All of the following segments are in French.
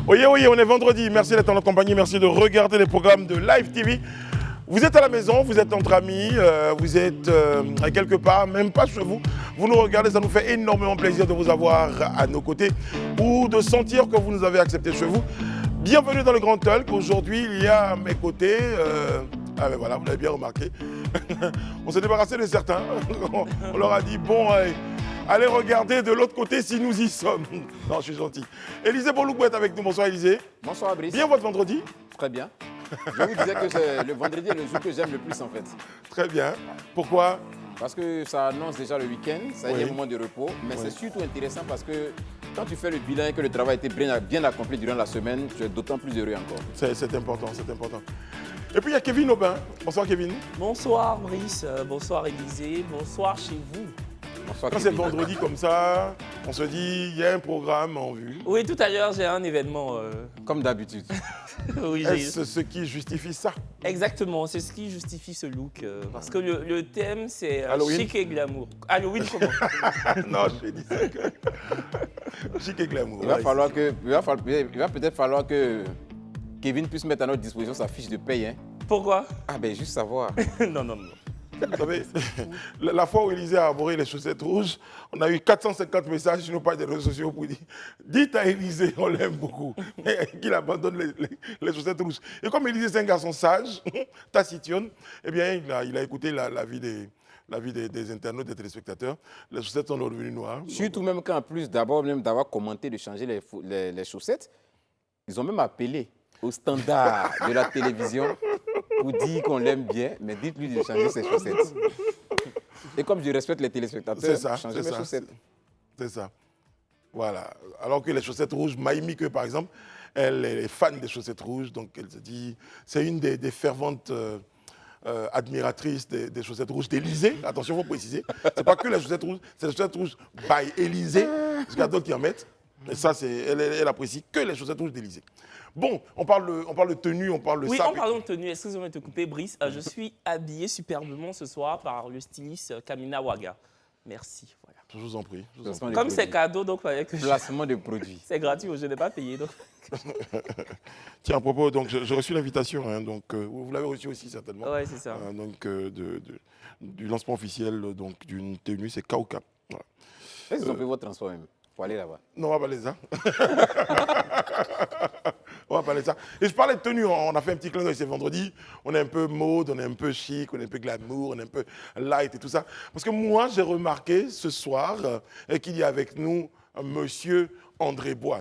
Oui, oui, on est vendredi. Merci d'être en notre compagnie. Merci de regarder les programmes de Live TV. Vous êtes à la maison, vous êtes entre amis, vous êtes à quelque part, même pas chez vous. Vous nous regardez, ça nous fait énormément plaisir de vous avoir à nos côtés ou de sentir que vous nous avez acceptés chez vous. Bienvenue dans le Grand Talk. Aujourd'hui, il y a à mes côtés, ah ben voilà, vous l'avez bien remarqué, on s'est débarrassé de certains. On leur a dit, bon, allez regarder de l'autre côté si nous y sommes. Non, je suis gentil. Élisée Bolougou est avec nous. Bonsoir Élisée. Bonsoir Brice. Bien votre vendredi? Très bien. Je vous disais que le vendredi est le jour que j'aime le plus en fait. Très bien. Pourquoi? Parce que ça annonce déjà le week-end, ça a été un moment de repos, mais c'est surtout intéressant parce que quand tu fais le bilan et que le travail a été bien accompli durant la semaine, tu es d'autant plus heureux encore. C'est important, c'est important. Et puis il y a Kevin Aubin. Bonsoir Kevin. Bonsoir Brice, bonsoir Élisée, bonsoir chez vous. Bonsoir, quand c'est vendredi comme ça, on se dit il y a un programme en vue. Oui, tout à l'heure j'ai un événement. Comme d'habitude. Oui, est-ce ce qui justifie ça? Exactement, c'est ce qui justifie ce look. Parce que le thème c'est chic et glamour. Halloween comment? Non, je dis ça que... chic et glamour. Il va peut-être falloir que Kevin puisse mettre à notre disposition sa fiche de paye. Hein. Pourquoi? Ah ben juste savoir. Non. Vous savez, la fois où Élisée a arboré les chaussettes rouges, on a eu 450 messages sur nos pages des réseaux sociaux pour dire « Dites à Élisée, on l'aime beaucoup, qu'il abandonne les chaussettes rouges. » Et comme Élisée c'est un garçon sage, taciturne, eh bien, il a écouté l'avis des internautes, des téléspectateurs. Les chaussettes sont redevenues noires. Surtout même qu'en plus d'avoir commenté de changer les chaussettes, ils ont même appelé au standard de la télévision pour dire qu'on l'aime bien, mais dites-lui de changer ses chaussettes. Et comme je respecte les téléspectateurs, changer mes chaussettes. C'est ça. Voilà. Alors que les chaussettes rouges, Maïmi, par exemple, elle est fan des chaussettes rouges, donc elle se dit, c'est une des ferventes admiratrices des chaussettes rouges d'Élysée. Attention, il faut préciser. C'est pas que les chaussettes rouges, c'est les chaussettes rouges by Élysée, parce qu'il y a d'autres qui en mettent. Et ça, elle apprécie que les chaussettes rouges d'Élysée. Bon, on parle de tenue, on parle de oui, ça. Oui, en parlant de tenue, excusez-moi de te couper, Brice. Je suis habillé superbement ce soir par le styliste Kamina Waga. Merci. Voilà. Je vous en prie. Comme c'est cadeau, donc il fallait que placement de produits. C'est gratuit, je n'ai pas payé. Donc. Tiens, à propos, donc j'ai reçu l'invitation, hein, donc vous l'avez reçu aussi certainement. Oui, c'est ça. Donc du lancement officiel d'une tenue, c'est Kauka. Voilà. Est-ce qu'ils ont fait votre transport même? Faut aller là-bas. Non, on va parler de ça. On va parler de ça. Et je parlais de tenue, on a fait un petit clin d'œil, c'est vendredi. On est un peu mode, on est un peu chic, on est un peu glamour, on est un peu light et tout ça. Parce que moi, j'ai remarqué ce soir qu'il y a avec nous monsieur André Bois.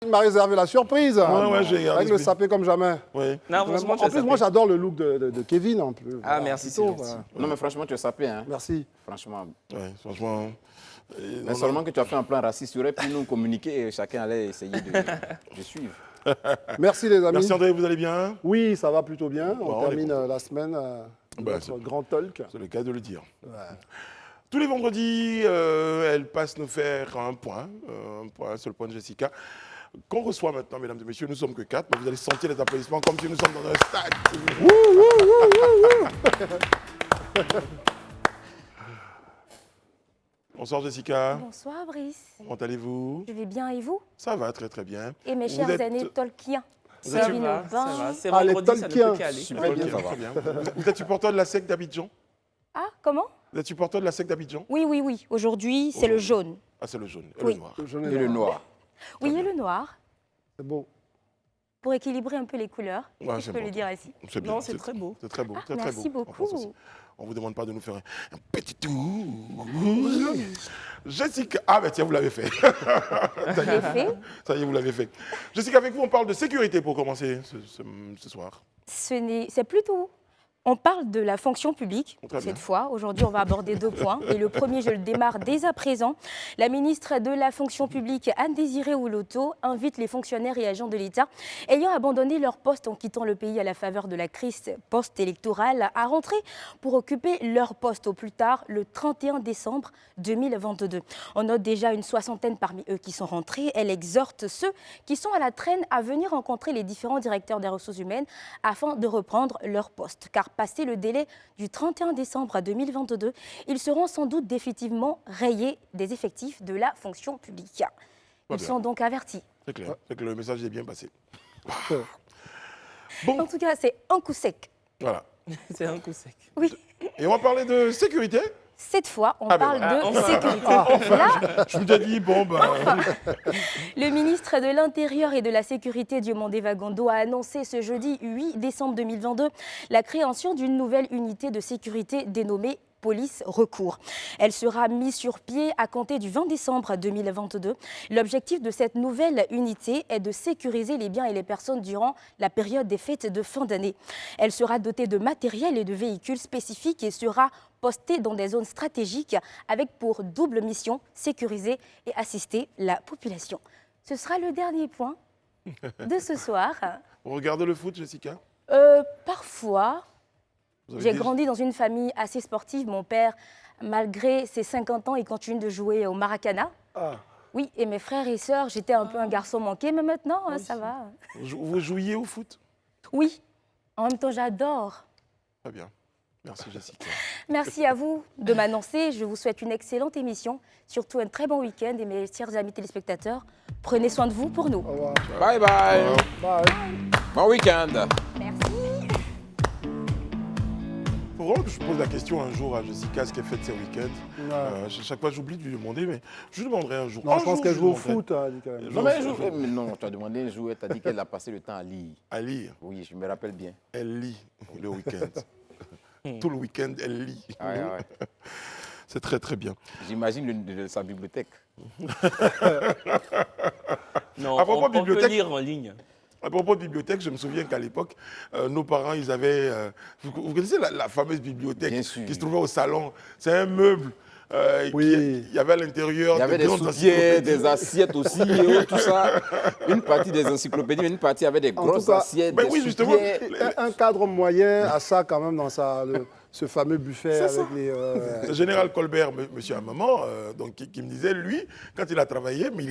Il m'a réservé la surprise. Ouais, j'ai avec le sapé comme jamais. Oui. Non, en plus, moi, j'adore le look de Kevin. En plus. Ah, merci. Plutôt, non, mais franchement, tu es sapé. Hein. Merci. Franchement. Ouais, franchement. Mais seulement que tu as fait un plan raciste, tu aurais pu nous communiquer et chacun allait essayer de suivre. Merci les amis. Merci André, vous allez bien? Oui, ça va plutôt bien. Bon, on termine la semaine notre grand talk. C'est le cas de le dire. Ouais. Tous les vendredis, elle passe nous faire un point sur le point de Jessica. Qu'on reçoit maintenant, mesdames et messieurs, nous sommes que 4, mais vous allez sentir les applaudissements comme si nous sommes dans un stade. Bonsoir Jessica. Bonsoir Brice. Comment allez-vous? Je vais bien et vous? Ça va, très très bien. Et mes chers amis Tolkiens. Ça va, c'est vendredi, ça ne peut qu'aller. Super bien, ça va. Bien. Vous êtes supporter de la SEC d'Abidjan? Ah, comment? Vous êtes supporter de la SEC d'Abidjan? Oui. Aujourd'hui, c'est le jaune. Ah, c'est le jaune et oui. le noir. Le jaune et le noir. Oui, et le noir. C'est beau. Pour équilibrer un peu les couleurs, ouais, je peux le dire ainsi. C'est bien. Non, c'est très beau. C'est très beau. Ah, merci beaucoup. On ne vous demande pas de nous faire un petit tour. Jessica, ah ben tiens, vous l'avez fait. Je l'ai fait. Ça y est, vous l'avez fait. Jessica, avec vous, on parle de sécurité pour commencer ce soir. C'est plutôt On parle de la fonction publique, Très bien. cette fois. Aujourd'hui, on va aborder 2 points. Et le premier, je le démarre dès à présent. La ministre de la fonction publique, Anne-Désirée Ouloto, invite les fonctionnaires et agents de l'État ayant abandonné leur poste en quittant le pays à la faveur de la crise post-électorale à rentrer pour occuper leur poste au plus tard le 31 décembre 2022. On note déjà une soixantaine parmi eux qui sont rentrés. Elle exhorte ceux qui sont à la traîne à venir rencontrer les différents directeurs des ressources humaines afin de reprendre leur poste. Car passé le délai du 31 décembre 2022, ils seront sans doute définitivement rayés des effectifs de la fonction publique. Ils bien. sont donc avertis. C'est clair, c'est que le message est bien passé. En Bon, tout cas, c'est un coup sec. voilà. C'est un coup sec. Oui, Et on va parler de sécurité. cette fois, on Ah ben parle voilà. de Enfin. sécurité. Là, Je me suis dit, bon, ben, le ministre de l'Intérieur et de la Sécurité, Diomandé Vagondo, a annoncé ce jeudi 8 décembre 2022 la création d'une nouvelle unité de sécurité dénommée Police Recours. Elle sera mise sur pied à compter du 20 décembre 2022. L'objectif de cette nouvelle unité est de sécuriser les biens et les personnes durant la période des fêtes de fin d'année. Elle sera dotée de matériel et de véhicules spécifiques et sera postée dans des zones stratégiques avec pour double mission sécuriser et assister la population. Ce sera le dernier point de ce soir. vous regardez le foot, Jessica? Parfois, Vous avez j'ai dit- grandi dans une famille assez sportive. Mon père, malgré ses 50 ans, il continue de jouer au Maracana. Ah, Oui, et mes frères et sœurs, j'étais un peu un garçon manqué, mais maintenant, ça va. Vous jouiez au foot? Oui, en même temps, j'adore. Très bien. Merci, Jessica. Merci à vous de m'annoncer. Je vous souhaite une excellente émission, surtout un très bon week-end. Et mes chers amis téléspectateurs, prenez soin de vous pour nous. au revoir. Bye bye. Bye. Bon week-end. Merci. Faut vraiment que je pose la question un jour à Jessica, ce qu'elle fait de ses week-ends. Ouais. Chaque fois, j'oublie de lui demander, mais je lui demanderai un jour. Non, Un je pense jour, qu'elle je joue au lui demanderai. foot, hein, dit quand même. Non, mais, mais non, tu as demandé un jour, tu as dit qu'elle a passé le temps à lire. À lire. Oui, je me rappelle bien. Elle lit le week-end. Tout le week-end, elle lit. Ouais, ouais. C'est très, très bien. J'imagine sa bibliothèque. Non, À propos on peut bibliothèque- lire en ligne. À propos de bibliothèque, je me souviens qu'à l'époque, nos parents, ils avaient... vous connaissez la fameuse bibliothèque Bien sûr. qui se trouvait au salon? C'est un meuble. Oui. Il y avait à l'intérieur Il y avait des grandes sous-pieds, encyclopédies. des assiettes aussi, et tout ça. Une partie des encyclopédies, mais une partie avait des En grosses tout cas, assiettes, ben des oui, justement. sous-pieds. Un cadre moyen a ça quand même dans ce fameux buffet C'est avec ça. les... Le général Colbert, monsieur Amaman, donc, qui me disait, lui, quand il a travaillé, mais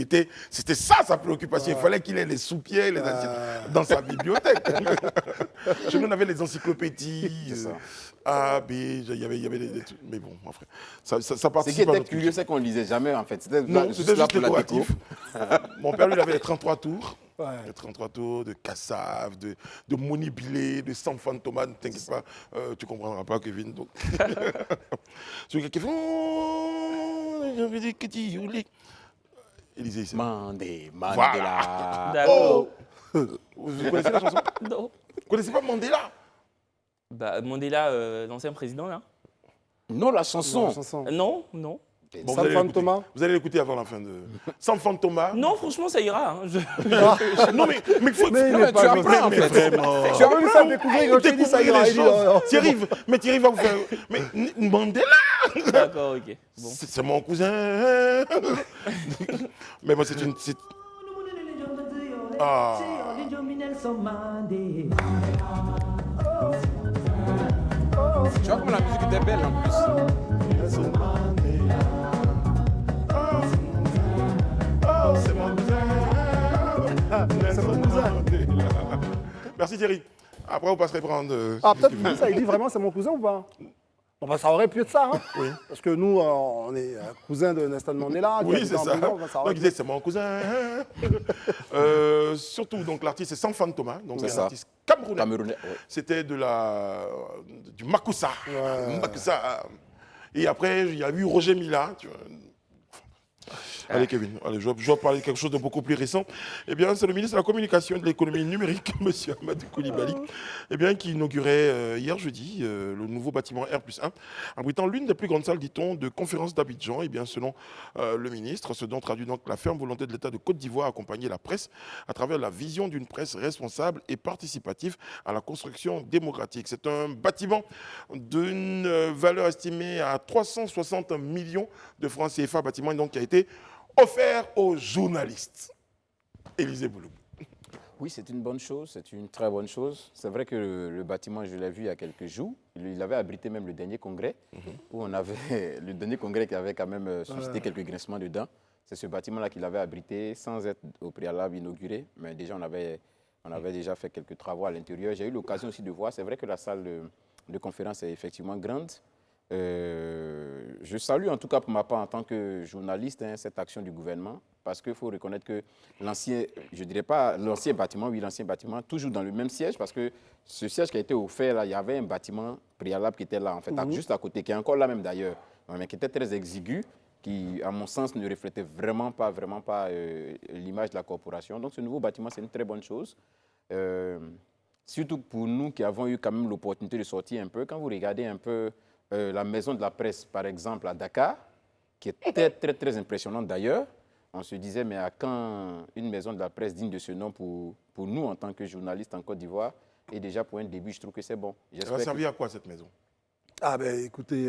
c'était ça sa préoccupation. Il fallait qu'il ait les sous-pieds, les assiettes dans sa bibliothèque. Chez nous, on avait les encyclopédies, ça. A, B, il y avait des trucs. Mais bon, enfin, ça Ce qui participe à était notre curieux, c'est qu'on ne lisait jamais, en fait. C'était Non, juste c'était là juste pour la déco. décoratif. Mon père, lui, il avait les 33 tours. Ouais. Les 33 tours de Cassave, de Monibilé, de San Fantoma. Ne t'inquiète pas, tu ne comprendras pas, Kevin. Donc. Celui qui fait... Il disait ça. Mandela. D'accord. Vous connaissez la chanson? Non. Vous connaissez pas Mandela? Bah, Mandela, l'ancien président, là. Non, la chanson. La chanson. Non, non. Bon, San vous allez l'écouter. Fantoma. Vous allez l'écouter avant la fin de... San Fantoma. Non, franchement, ça ira. Hein. Non, mais il faut... Mais il Non, est mais pas tu gentil. apprends, en Mais fait. vraiment. Tu Ah oui, ça découvrir, quand je t'ai dit ça ira. Découvrir Il les dit, oh, choses. Thierry va vous faire... Mais Mandela, D'accord, ok. Bon. c'est mon cousin. Mais moi, c'est une... Ah. Tu vois comme la musique était belle en plus. C'est mon cousin. mon cousin. Merci Thierry. Après, vous passerez prendre... Ah, peut-être ça, il dit vraiment c'est mon cousin ou pas? Bon, bah, ça aurait pu être ça, hein? Oui. Parce que nous, on est cousin de Nelson Mandela. qui Oui, habite c'est en ça. prison, ça aurait Donc, il pu- disait, c'est mon cousin. Surtout, donc, l'artiste, c'est San Fantoma. Donc, C'est c'est un ça. artiste camerounais. Camerounais, ouais. C'était du Makusa. Makusa. Et après, il y a eu Roger Mila. Tu vois. Allez, Kevin, allez, je dois parler de quelque chose de beaucoup plus récent. Eh bien, c'est le ministre de la Communication et de l'Économie numérique, M. Amadou Koulibaly, eh bien, qui inaugurait hier jeudi le nouveau bâtiment R+1, abritant l'une des plus grandes salles, dit-on, de conférence d'Abidjan. Eh bien, selon le ministre, ce dont traduit donc la ferme volonté de l'État de Côte d'Ivoire à accompagner la presse à travers la vision d'une presse responsable et participative à la construction démocratique. C'est un bâtiment d'une valeur estimée à 360 millions de francs CFA, bâtiment donc qui a été offert aux journalistes. Élisée Bouloum. Oui, c'est une bonne chose, c'est une très bonne chose. C'est vrai que le bâtiment, je l'ai vu il y a quelques jours. Il avait abrité même le dernier congrès, où on avait le dernier congrès qui avait quand même suscité quelques grincements dedans. C'est ce bâtiment-là qu'il avait abrité sans être au préalable inauguré, mais déjà on avait déjà fait quelques travaux à l'intérieur. J'ai eu l'occasion aussi de voir, c'est vrai que la salle de conférence est effectivement grande. Je salue en tout cas pour ma part en tant que journaliste cette action du gouvernement parce qu'il faut reconnaître que l'ancien, je dirais pas l'ancien bâtiment, oui l'ancien bâtiment, toujours dans le même siège parce que ce siège qui a été offert là, il y avait un bâtiment préalable qui était là en fait, juste à côté, qui est encore là même d'ailleurs, mais qui était très exigu, qui à mon sens ne reflétait vraiment pas l'image de la corporation. Donc ce nouveau bâtiment c'est une très bonne chose. Surtout pour nous qui avons eu quand même l'opportunité de sortir un peu, quand vous regardez un peu la maison de la presse, par exemple, à Dakar, qui est très impressionnante d'ailleurs. On se disait, mais à quand une maison de la presse digne de ce nom pour nous, en tant que journalistes en Côte d'Ivoire? Et déjà, pour un début, je trouve que c'est bon. Elle va servir à quoi, cette maison? Ah ben écoutez,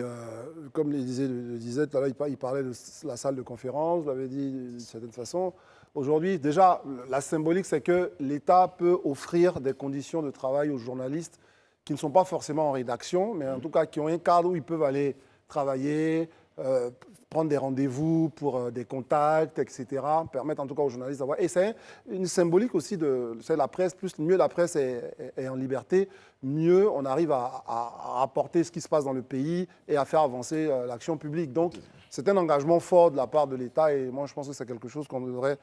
comme le disait tout à l'heure, il parlait de la salle de conférence, vous l'avez dit d'une certaine façon. Aujourd'hui, déjà, la symbolique, c'est que l'État peut offrir des conditions de travail aux journalistes qui ne sont pas forcément en rédaction, mais en tout cas qui ont un cadre où ils peuvent aller travailler, prendre des rendez-vous pour des contacts, etc. Permettre en tout cas aux journalistes d'avoir... Et c'est une symbolique aussi de la presse. Mieux la presse est en liberté, mieux on arrive à rapporter ce qui se passe dans le pays et à faire avancer l'action publique. Donc c'est un engagement fort de la part de l'État et moi je pense que c'est quelque chose qu'on devrait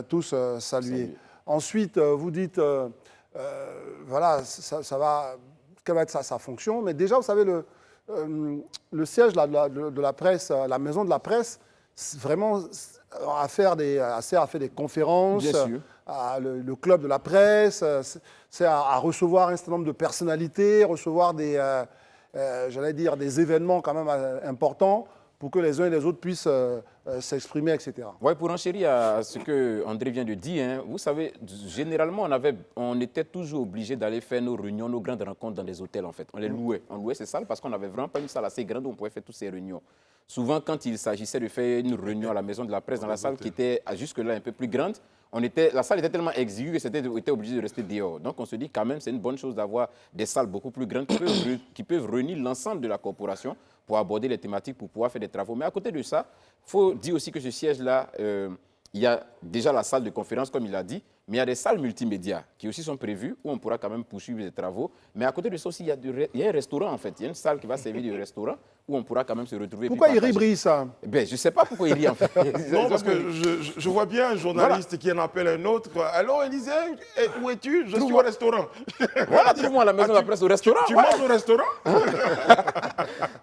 tous saluer. Ensuite, vous dites... voilà, ça va, quelle va être sa fonction. Mais déjà, vous savez, le siège de la presse, la maison de la presse, vraiment sert à faire des conférences. Bien sûr. Le club de la presse, c'est à recevoir un certain nombre de personnalités, recevoir j'allais dire, des événements quand même importants pour que les uns et les autres puissent s'exprimer, etc. Oui, pour enchérir à ce que André vient de dire, hein, vous savez, généralement, on était toujours obligé d'aller faire nos réunions, nos grandes rencontres dans des hôtels, en fait. On les louait. On louait ces salles parce qu'on n'avait vraiment pas une salle assez grande où on pouvait faire toutes ces réunions. Souvent, quand il s'agissait de faire une réunion à la maison de la presse, dans la salle qui était jusque-là un peu plus grande, la salle était tellement exiguë que c'était obligé de rester dehors. Donc, on se dit quand même, c'est une bonne chose d'avoir des salles beaucoup plus grandes qui peuvent réunir l'ensemble de la corporation pour aborder les thématiques, pour pouvoir faire des travaux. Mais à côté de ça, il faut dire aussi que ce siège-là, il y a déjà la salle de conférence, comme il a dit, mais il y a des salles multimédia qui aussi sont prévues, où on pourra quand même poursuivre les travaux. Mais à côté de ça aussi, il y a un restaurant, en fait. Il y a une salle qui va servir de restaurant, où on pourra quand même se retrouver. Pourquoi il rit, Brice, ça? Ben, je ne sais pas pourquoi il rit, en fait. Non, parce que je vois bien un journaliste qui en appelle un autre. Allô, Élisée, où es-tu? Je suis au restaurant. Voilà, trouve-moi à la maison de la presse au restaurant. Tu manges au restaurant?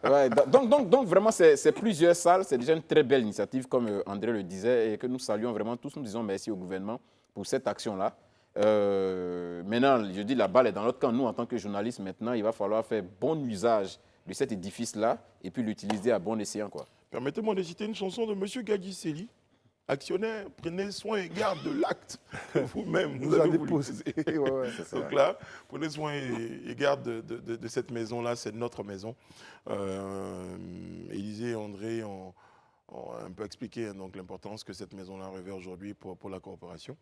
Ouais, donc, vraiment, c'est plusieurs salles. C'est déjà une très belle initiative, comme André le disait, et que nous saluons vraiment tous. Nous disons merci au gouvernement pour cette action-là. Maintenant, je dis, la balle est dans notre camp. Nous, en tant que journalistes, maintenant, il va falloir faire bon usage de cet édifice-là et puis l'utiliser à bon escient, quoi. Permettez-moi de citer une chanson de M. Gadi Seli. Actionnaire, prenez soin et garde de l'acte que vous-même vous avez voulu poser. Donc là, prenez soin et garde de cette maison-là, c'est notre maison. Élisée et André ont un peu expliqué donc l'importance que cette maison-là revêt aujourd'hui pour la coopération.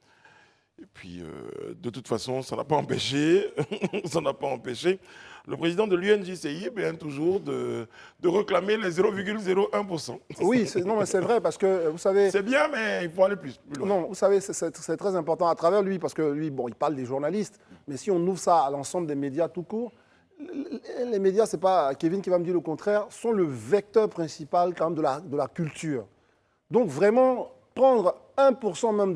Et puis, de toute façon, ça n'a pas empêché, le président de l'UNJCI, bien toujours, de réclamer les 0,01%. Oui, non, mais c'est vrai, parce que, vous savez... C'est bien, mais il faut aller plus loin. Non, vous savez, c'est très important à travers lui, parce que lui, bon, il parle des journalistes, mais si on ouvre ça à l'ensemble des médias tout court, les médias, c'est pas Kevin qui va me dire le contraire, sont le vecteur principal quand même de la culture. Donc, vraiment, prendre 1% même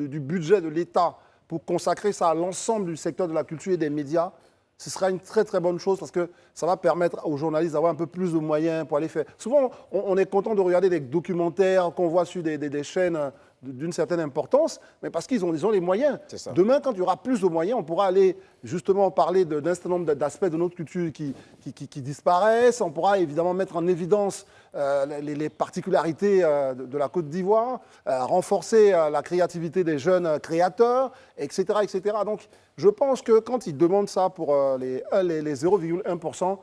du budget de l'État pour consacrer ça à l'ensemble du secteur de la culture et des médias, ce sera une très très bonne chose parce que ça va permettre aux journalistes d'avoir un peu plus de moyens pour aller faire. Souvent, on est content de regarder des documentaires qu'on voit sur des chaînes d'une certaine importance, mais parce qu'ils ont les moyens. C'est ça. Demain, quand il y aura plus de moyens, on pourra aller justement parler d'un certain nombre d'aspects de notre culture qui disparaissent. On pourra évidemment mettre en évidence les particularités de la Côte d'Ivoire, renforcer la créativité des jeunes créateurs, etc., etc. Donc, je pense que quand il demande ça pour les 0,1%,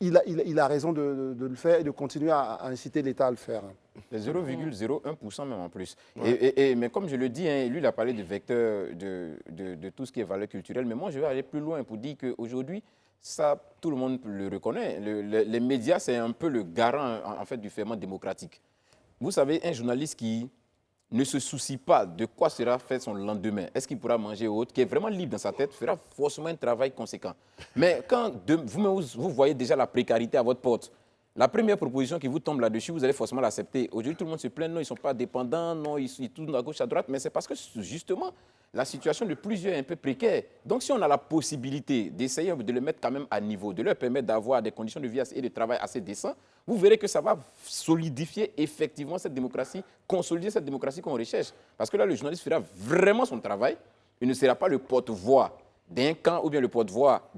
il a raison de le faire et de continuer à inciter l'État à le faire. Les 0,01% même en plus. Mais comme je le dis, hein, lui, il a parlé de vecteur de tout ce qui est valeur culturelle. Mais moi, je vais aller plus loin pour dire qu'aujourd'hui, ça, tout le monde le reconnaît. Les médias, c'est un peu le garant en fait, du ferment démocratique. Vous savez, un journaliste qui ne se soucie pas de quoi sera fait son lendemain, est-ce qu'il pourra manger ou autre, qui est vraiment libre dans sa tête, fera forcément un travail conséquent. Mais quand vous voyez déjà la précarité à votre porte, la première proposition qui vous tombe là-dessus, vous allez forcément l'accepter. Aujourd'hui, tout le monde se plaint, non, ils ne sont pas dépendants, non, ils tournent à gauche, à droite, mais c'est parce que justement, la situation de plusieurs est un peu précaire. Donc, si on a la possibilité d'essayer de les mettre quand même à niveau, de leur permettre d'avoir des conditions de vie et de travail assez décents, vous verrez que ça va solidifier effectivement cette démocratie, consolider cette démocratie qu'on recherche. Parce que là, le journaliste fera vraiment son travail. Il ne sera pas le porte-voix d'un camp ou bien le porte-voix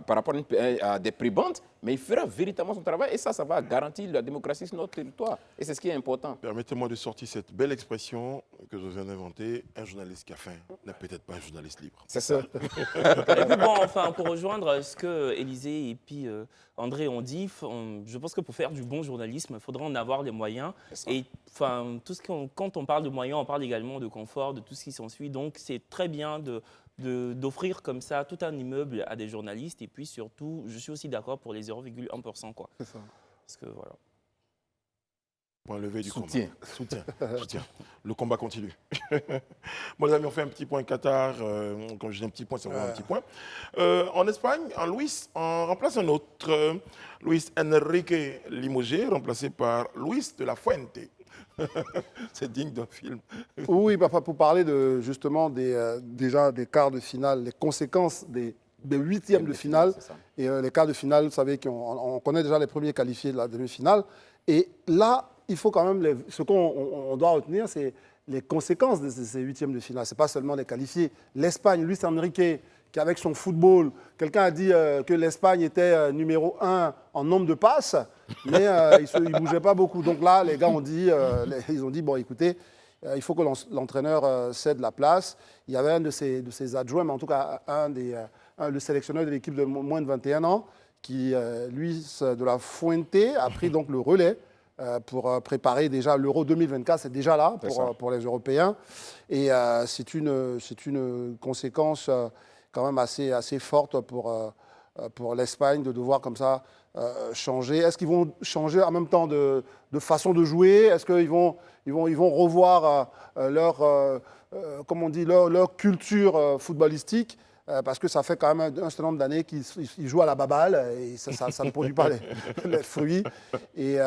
par rapport à des prébendes, mais il fera véritablement son travail et ça va garantir la démocratie sur notre territoire. Et c'est ce qui est important. Permettez-moi de sortir cette belle expression que je viens d'inventer. Un journaliste qui a faim n'est peut-être pas un journaliste libre. C'est ça. Et puis bon, enfin, pour rejoindre ce que Élisée et puis André ont dit, je pense que pour faire du bon journalisme, il faudra en avoir les moyens. Et enfin, quand on parle de moyens, on parle également de confort, de tout ce qui s'ensuit. Donc c'est très bien d'offrir comme ça tout un immeuble à des journalistes. Et puis surtout, je suis aussi d'accord pour les 0,1%. C'est ça. Parce que voilà. Point levé du Soutien. combat. Soutien. Le combat continue. Bon, les amis, on fait un petit point Qatar. Quand je dis un petit point, c'est vraiment un petit point. En Espagne, Luis en remplace un autre. Luis Enrique limogé, remplacé par Luis de la Fuente. C'est digne d'un film. Oui, pour parler justement déjà des quarts de finale, les conséquences des huitièmes de finale. Et les quarts de finale, vous savez qu'on connaît déjà les premiers qualifiés de la demi-finale. Et là, il faut quand même, ce qu'on doit retenir, c'est les conséquences de ces huitièmes de finale. Ce n'est pas seulement les qualifiés. L'Espagne, Luis Enrique, qui avec son football, quelqu'un a dit que l'Espagne était numéro 1 en nombre de passes, mais il ne bougeait pas beaucoup. Donc là, les gars ont dit, bon, écoutez, il faut que l'entraîneur cède la place. Il y avait un de ses adjoints, mais en tout cas le sélectionneur de l'équipe de moins de 21 ans, qui, Luis de la Fuente, a pris donc le relais pour préparer déjà l'Euro 2024. C'est déjà là pour les Européens. Et c'est une conséquence quand même assez forte pour l'Espagne de devoir comme ça changer. Est-ce qu'ils vont changer en même temps de façon de jouer? Est-ce qu'ils vont revoir leur culture footballistique? Parce que ça fait quand même un certain nombre d'années qu'ils jouent à la baballe et ça ne produit pas les fruits. Et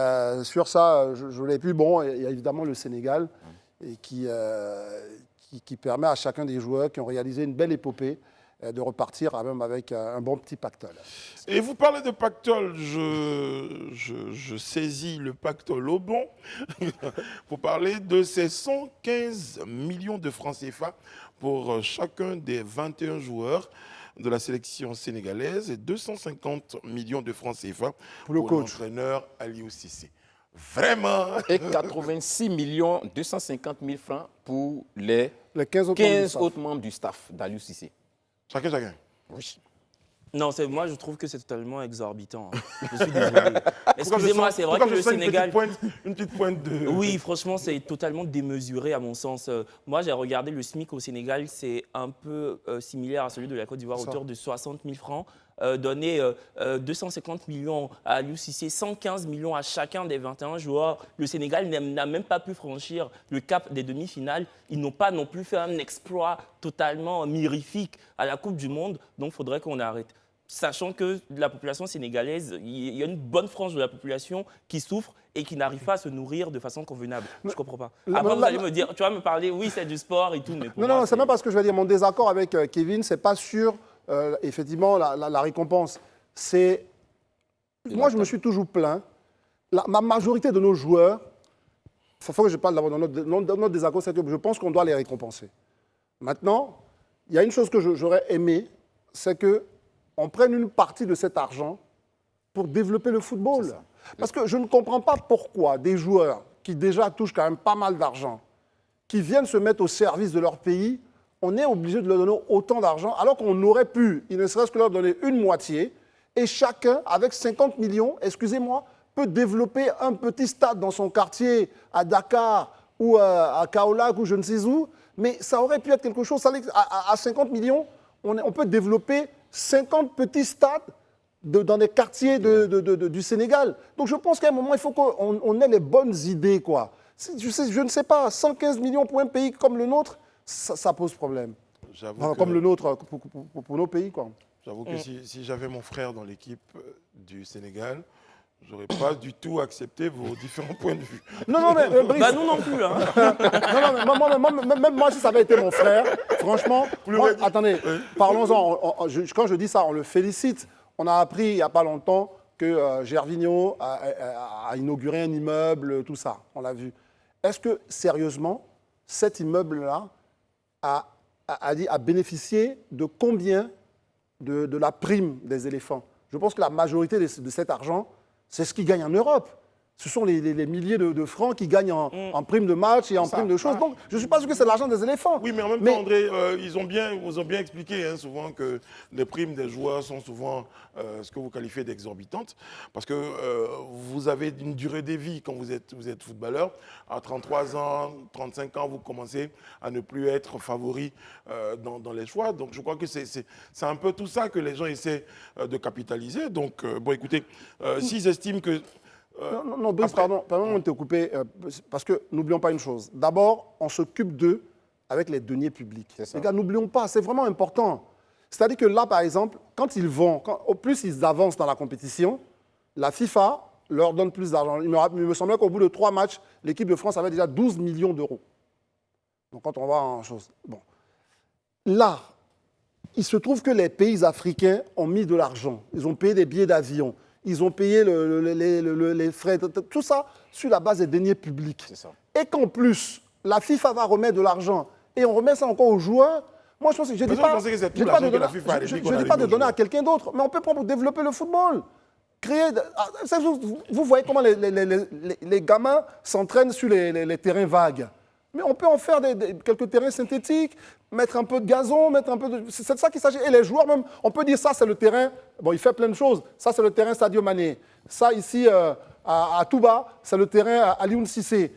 sur ça, je l'ai pu. Bon, il y a évidemment le Sénégal et qui permet à chacun des joueurs qui ont réalisé une belle épopée de repartir même avec un bon petit pactole. Et vous parlez de pactole, je saisis le pactole au bon pour parler de ces 115 millions de francs CFA pour chacun des 21 joueurs de la sélection sénégalaise et 250 millions de francs CFA pour l'entraîneur Aliou Cissé. Vraiment. Et 86 250 000 francs pour les 15 autres membres du staff d'Aliou Cissé. Chacun. Oui. Non, moi je trouve que c'est totalement exorbitant. Je suis désolé. Excusez-moi, c'est vrai que le Sénégal... Une petite pointe de... Oui, franchement, c'est totalement démesuré à mon sens. Moi, j'ai regardé le SMIC au Sénégal, c'est un peu similaire à celui de la Côte d'Ivoire, autour de 60 000 francs. Donner 250 millions à Aliou Cissé, 115 millions à chacun des 21 joueurs. Le Sénégal n'a même pas pu franchir le cap des demi-finales. Ils n'ont pas non plus fait un exploit totalement mirifique à la Coupe du Monde. Donc, il faudrait qu'on arrête. Sachant que la population sénégalaise, il y a une bonne frange de la population qui souffre et qui n'arrive pas à se nourrir de façon convenable. Je ne comprends pas. Après, vous allez me dire, tu vas me parler, oui, c'est du sport et tout. Mais non, c'est même pas ce que je vais dire. Mon désaccord avec Kevin, c'est pas sur effectivement, la récompense, c'est... Moi, je me suis toujours plaint. Ma majorité de nos joueurs, il faut que je parle d'abord de notre désaccord, c'est que je pense qu'on doit les récompenser. Maintenant, il y a une chose que j'aurais aimé, c'est qu'on prenne une partie de cet argent pour développer le football. Parce que je ne comprends pas pourquoi des joueurs qui déjà touchent quand même pas mal d'argent, qui viennent se mettre au service de leur pays, on est obligé de leur donner autant d'argent, alors qu'on aurait pu, il ne serait-ce que leur donner une moitié, et chacun, avec 50 millions, excusez-moi, peut développer un petit stade dans son quartier, à Dakar ou à Kaolack ou je ne sais où, mais ça aurait pu être quelque chose. À 50 millions, on peut développer 50 petits stades dans des quartiers du Sénégal. Donc je pense qu'à un moment, il faut qu'on ait les bonnes idées, quoi. Je ne sais pas, 115 millions pour un pays comme le nôtre, ça pose problème. Comme le nôtre, pour nos pays, quoi. J'avoue que si j'avais mon frère dans l'équipe du Sénégal, je n'aurais pas du tout accepté vos différents points de vue. Non, mais Brice... Bah nous non plus. Hein. Même moi, si ça avait été mon frère, franchement... attendez, parlons-en. Quand je dis ça, on le félicite. On a appris il n'y a pas longtemps que Gervinho a inauguré un immeuble, tout ça. On l'a vu. Est-ce que, sérieusement, cet immeuble-là a bénéficié de combien de la prime des éléphants? Je pense que la majorité de cet argent, c'est ce qu'ils gagnent en Europe. Ce sont les milliers de francs qui gagnent en prime de match et en prime de choses. Donc, je ne suis pas sûr que c'est l'argent des éléphants. Oui, mais en même temps, André, ils vous ont bien expliqué souvent que les primes des joueurs sont souvent ce que vous qualifiez d'exorbitantes. Parce que vous avez une durée de vie quand vous êtes footballeur. À 33 ans, 35 ans, vous commencez à ne plus être favori dans les choix. Donc, je crois que c'est un peu tout ça que les gens essaient de capitaliser. Donc, bon, écoutez, s'ils estiment que... Non, Brice, pardon, de te couper, parce que n'oublions pas une chose. D'abord, on s'occupe d'eux avec les deniers publics. Les gars, n'oublions pas, c'est vraiment important. C'est-à-dire que là, par exemple, quand ils vont, au plus ils avancent dans la compétition, la FIFA leur donne plus d'argent. Il me semblait qu'au bout de 3 matchs, l'équipe de France avait déjà 12 millions d'euros. Donc quand on va en chose... Bon. Là, il se trouve que les pays africains ont mis de l'argent. Ils ont payé des billets d'avion. Ils ont payé les frais, tout ça sur la base des deniers publics. Et qu'en plus, la FIFA va remettre de l'argent et on remet ça encore aux joueurs. Moi, je pense que je ne dis pas, de donner à quelqu'un d'autre, mais on peut prendre pour développer le football. Vous voyez comment les gamins s'entraînent sur les terrains vagues. Mais on peut en faire quelques terrains synthétiques, mettre un peu de gazon, c'est de ça qu'il s'agit. Et les joueurs même, on peut dire ça c'est le terrain, bon il fait plein de choses, ça c'est le terrain Sadio Mané. Ça ici à Touba, c'est le terrain Alioune Cissé.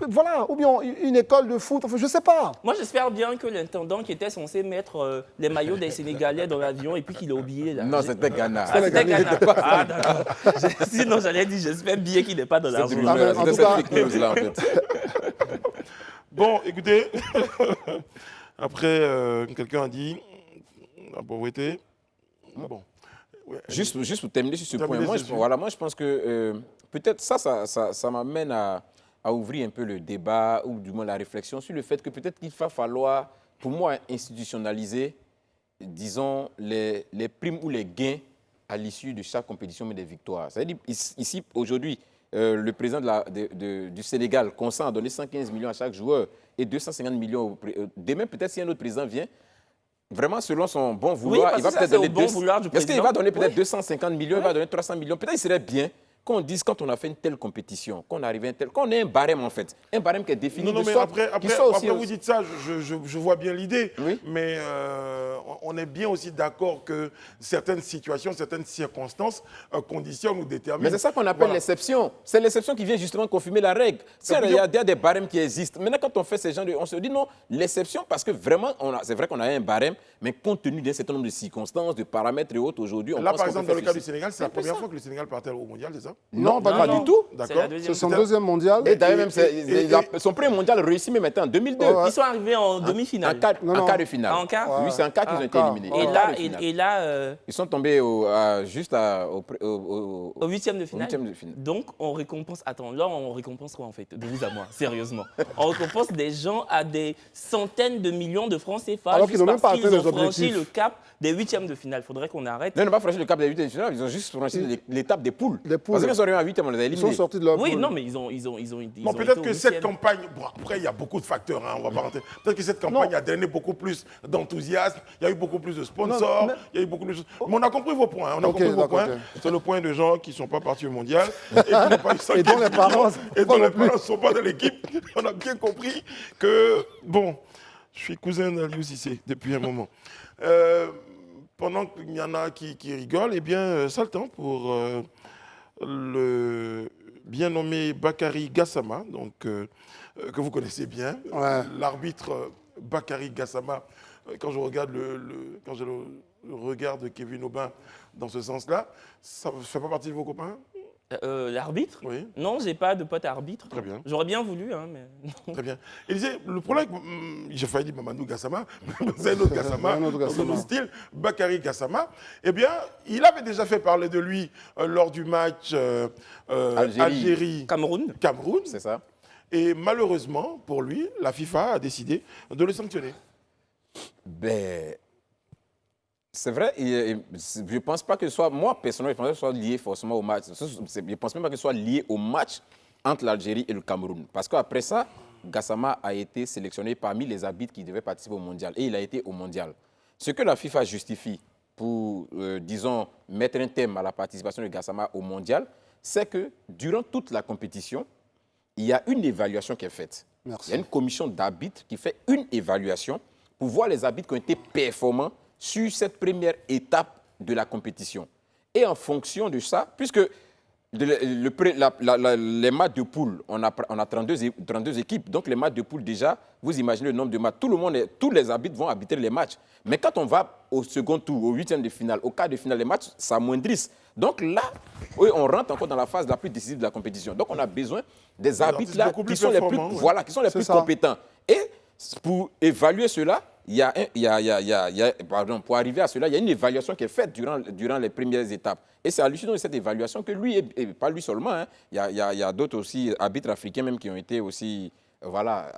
Voilà, ou bien une école de foot, enfin, je ne sais pas. Moi j'espère bien que l'intendant qui était censé mettre les maillots des Sénégalais dans l'avion et puis qu'il a oublié. Là. Non, c'était Ghana. C'était Ghana. Ah d'accord. Sinon j'allais dire j'espère bien qu'il n'est pas dans l'avion. C'était cette fake news là en fait. Bon, écoutez, après, quelqu'un a dit la pauvreté. Bon. Ouais, juste pour terminer sur ce point, moi je pense que peut-être ça m'amène à ouvrir un peu le débat ou du moins la réflexion sur le fait que peut-être qu'il va falloir, pour moi, institutionnaliser, disons, les primes ou les gains à l'issue de chaque compétition, mais des victoires. C'est-à-dire, ici, aujourd'hui, le président du Sénégal consent à donner 115 millions à chaque joueur et 250 millions. Demain, peut-être si un autre président vient, vraiment selon son bon vouloir, il va peut-être donner Est-ce qu'il va donner peut-être 250 millions, il va donner 300 millions. Peut-être il serait bien qu'on dise quand on a fait une telle compétition, qu'on arrive à un tel, qu'on ait un barème en fait, un barème qui est défini. Non, mais après vous dites ça, je vois bien l'idée, oui. Mais on est bien aussi d'accord que certaines situations, certaines circonstances conditionnent ou déterminent. Mais c'est ça qu'on appelle l'exception. C'est l'exception qui vient justement confirmer la règle. Il y a des barèmes qui existent. Maintenant, quand on fait ces gens, on se dit non, l'exception, parce que vraiment, c'est vrai qu'on a un barème, mais compte tenu d'un certain nombre de circonstances, de paramètres et autres, aujourd'hui, on là, pense par exemple, dans le cas du Sénégal, c'est la première fois que le Sénégal partait au mondial, c'est ça? ça? Non, pas du tout. C'est la D'accord. deuxième. C'est son deuxième mondial. Et d'ailleurs, même, et- son premier mondial réussi, mais maintenant en 2002. Ouais. Ils sont arrivés en demi-finale. Non, En non. quart de finale. En quart Oui, c'est en quart qu'ils ont été quart. éliminés. Et En quart là, de finale. et là Ils sont tombés juste au huitième de finale. huitième de finale. Donc, on récompense. Attends, là, on récompense quoi en fait? De vous à moi, sérieusement. On récompense des gens à des centaines de millions de francs CFA. Alors qu'ils juste n'ont même parce pas atteint qu'ils les ont franchi objectifs. le cap des huitièmes de finale. Il faudrait qu'on arrête. Non, ils n'ont pas franchi le cap des huitièmes de finale, ils ont juste franchi l'étape des poules. Les poules. Parce qu'ils sont arrivés à huitième, on les a Ils éliminés. sont sortis de leur Oui, poule. non, mais ils ont Bon, été peut-être au que cette huitième. campagne, bon, après il y a beaucoup de facteurs, hein, on va pas rentrer. Peut-être que cette campagne Non. a donné beaucoup plus d'enthousiasme, il y a eu beaucoup plus de sponsors, Non, mais- il y a eu beaucoup plus de choses. Mais on a compris vos points, on a Ok, compris vos d'accord, points. ok. C'est le point de gens qui ne sont pas partis au mondial et qui n'ont pas eu ça. Et dont les parents et dont non les plus. parents ne sont pas dans l'équipe. On a bien compris que, bon, je suis cousin d'Aliou Cissé depuis un moment. Pendant qu'il y en a qui rigolent, eh bien, ça le temps pour le bien nommé Bakary Gassama, donc, que vous connaissez bien. Ouais. L'arbitre Bakary Gassama, quand je regarde quand je le regard de Kevin Aubin dans ce sens-là, ça ne fait pas partie de vos copains? L'arbitre? Oui. Non, j'ai pas de pote arbitre. Très bien. J'aurais bien voulu, hein, mais. Très bien. Il disait, le problème, j'ai failli dire Mamadou Gassama, c'est un autre Gassama, Un autre dans Gassama. son style, Bakary Gassama. Eh bien, il avait déjà fait parler de lui lors du match Algérie-Cameroun. Cameroun. C'est ça. Et malheureusement, pour lui, la FIFA a décidé de le sanctionner. Ben, c'est vrai, je ne pense pas que ce soit, moi personnellement, je pense pas que ce soit lié forcément au match. Je ne pense même pas que ce soit lié au match entre l'Algérie et le Cameroun. Parce qu'après ça, Gassama a été sélectionné parmi les arbitres qui devaient participer au mondial. Et il a été au mondial. Ce que la FIFA justifie pour, disons, mettre un thème à la participation de Gassama au mondial, c'est que durant toute la compétition, il y a une évaluation qui est faite. Merci. Il y a une commission d'arbitres qui fait une évaluation pour voir les arbitres qui ont été performants sur cette première étape de la compétition. Et en fonction de ça, puisque les matchs de poule, on a 32 équipes, donc les matchs de poule déjà, vous imaginez le nombre de matchs, tous les arbitres vont arbitrer les matchs. Mais quand on va au second tour, au huitième de finale, au quart de finale, les matchs s'amoindrissent. Donc là, oui, on rentre encore dans la phase la plus décisive de la compétition. Donc on a besoin des arbitres là beaucoup plus qui sont les plus, performants, ouais. voilà, qui sont les C'est plus ça. compétents. Et pour évaluer cela, pardon, pour arriver à cela, il y a une évaluation qui est faite durant les premières étapes. Et c'est à l'issue de cette évaluation que lui, et pas lui seulement, hein, il y a d'autres aussi arbitres africains même qui ont été aussi, voilà,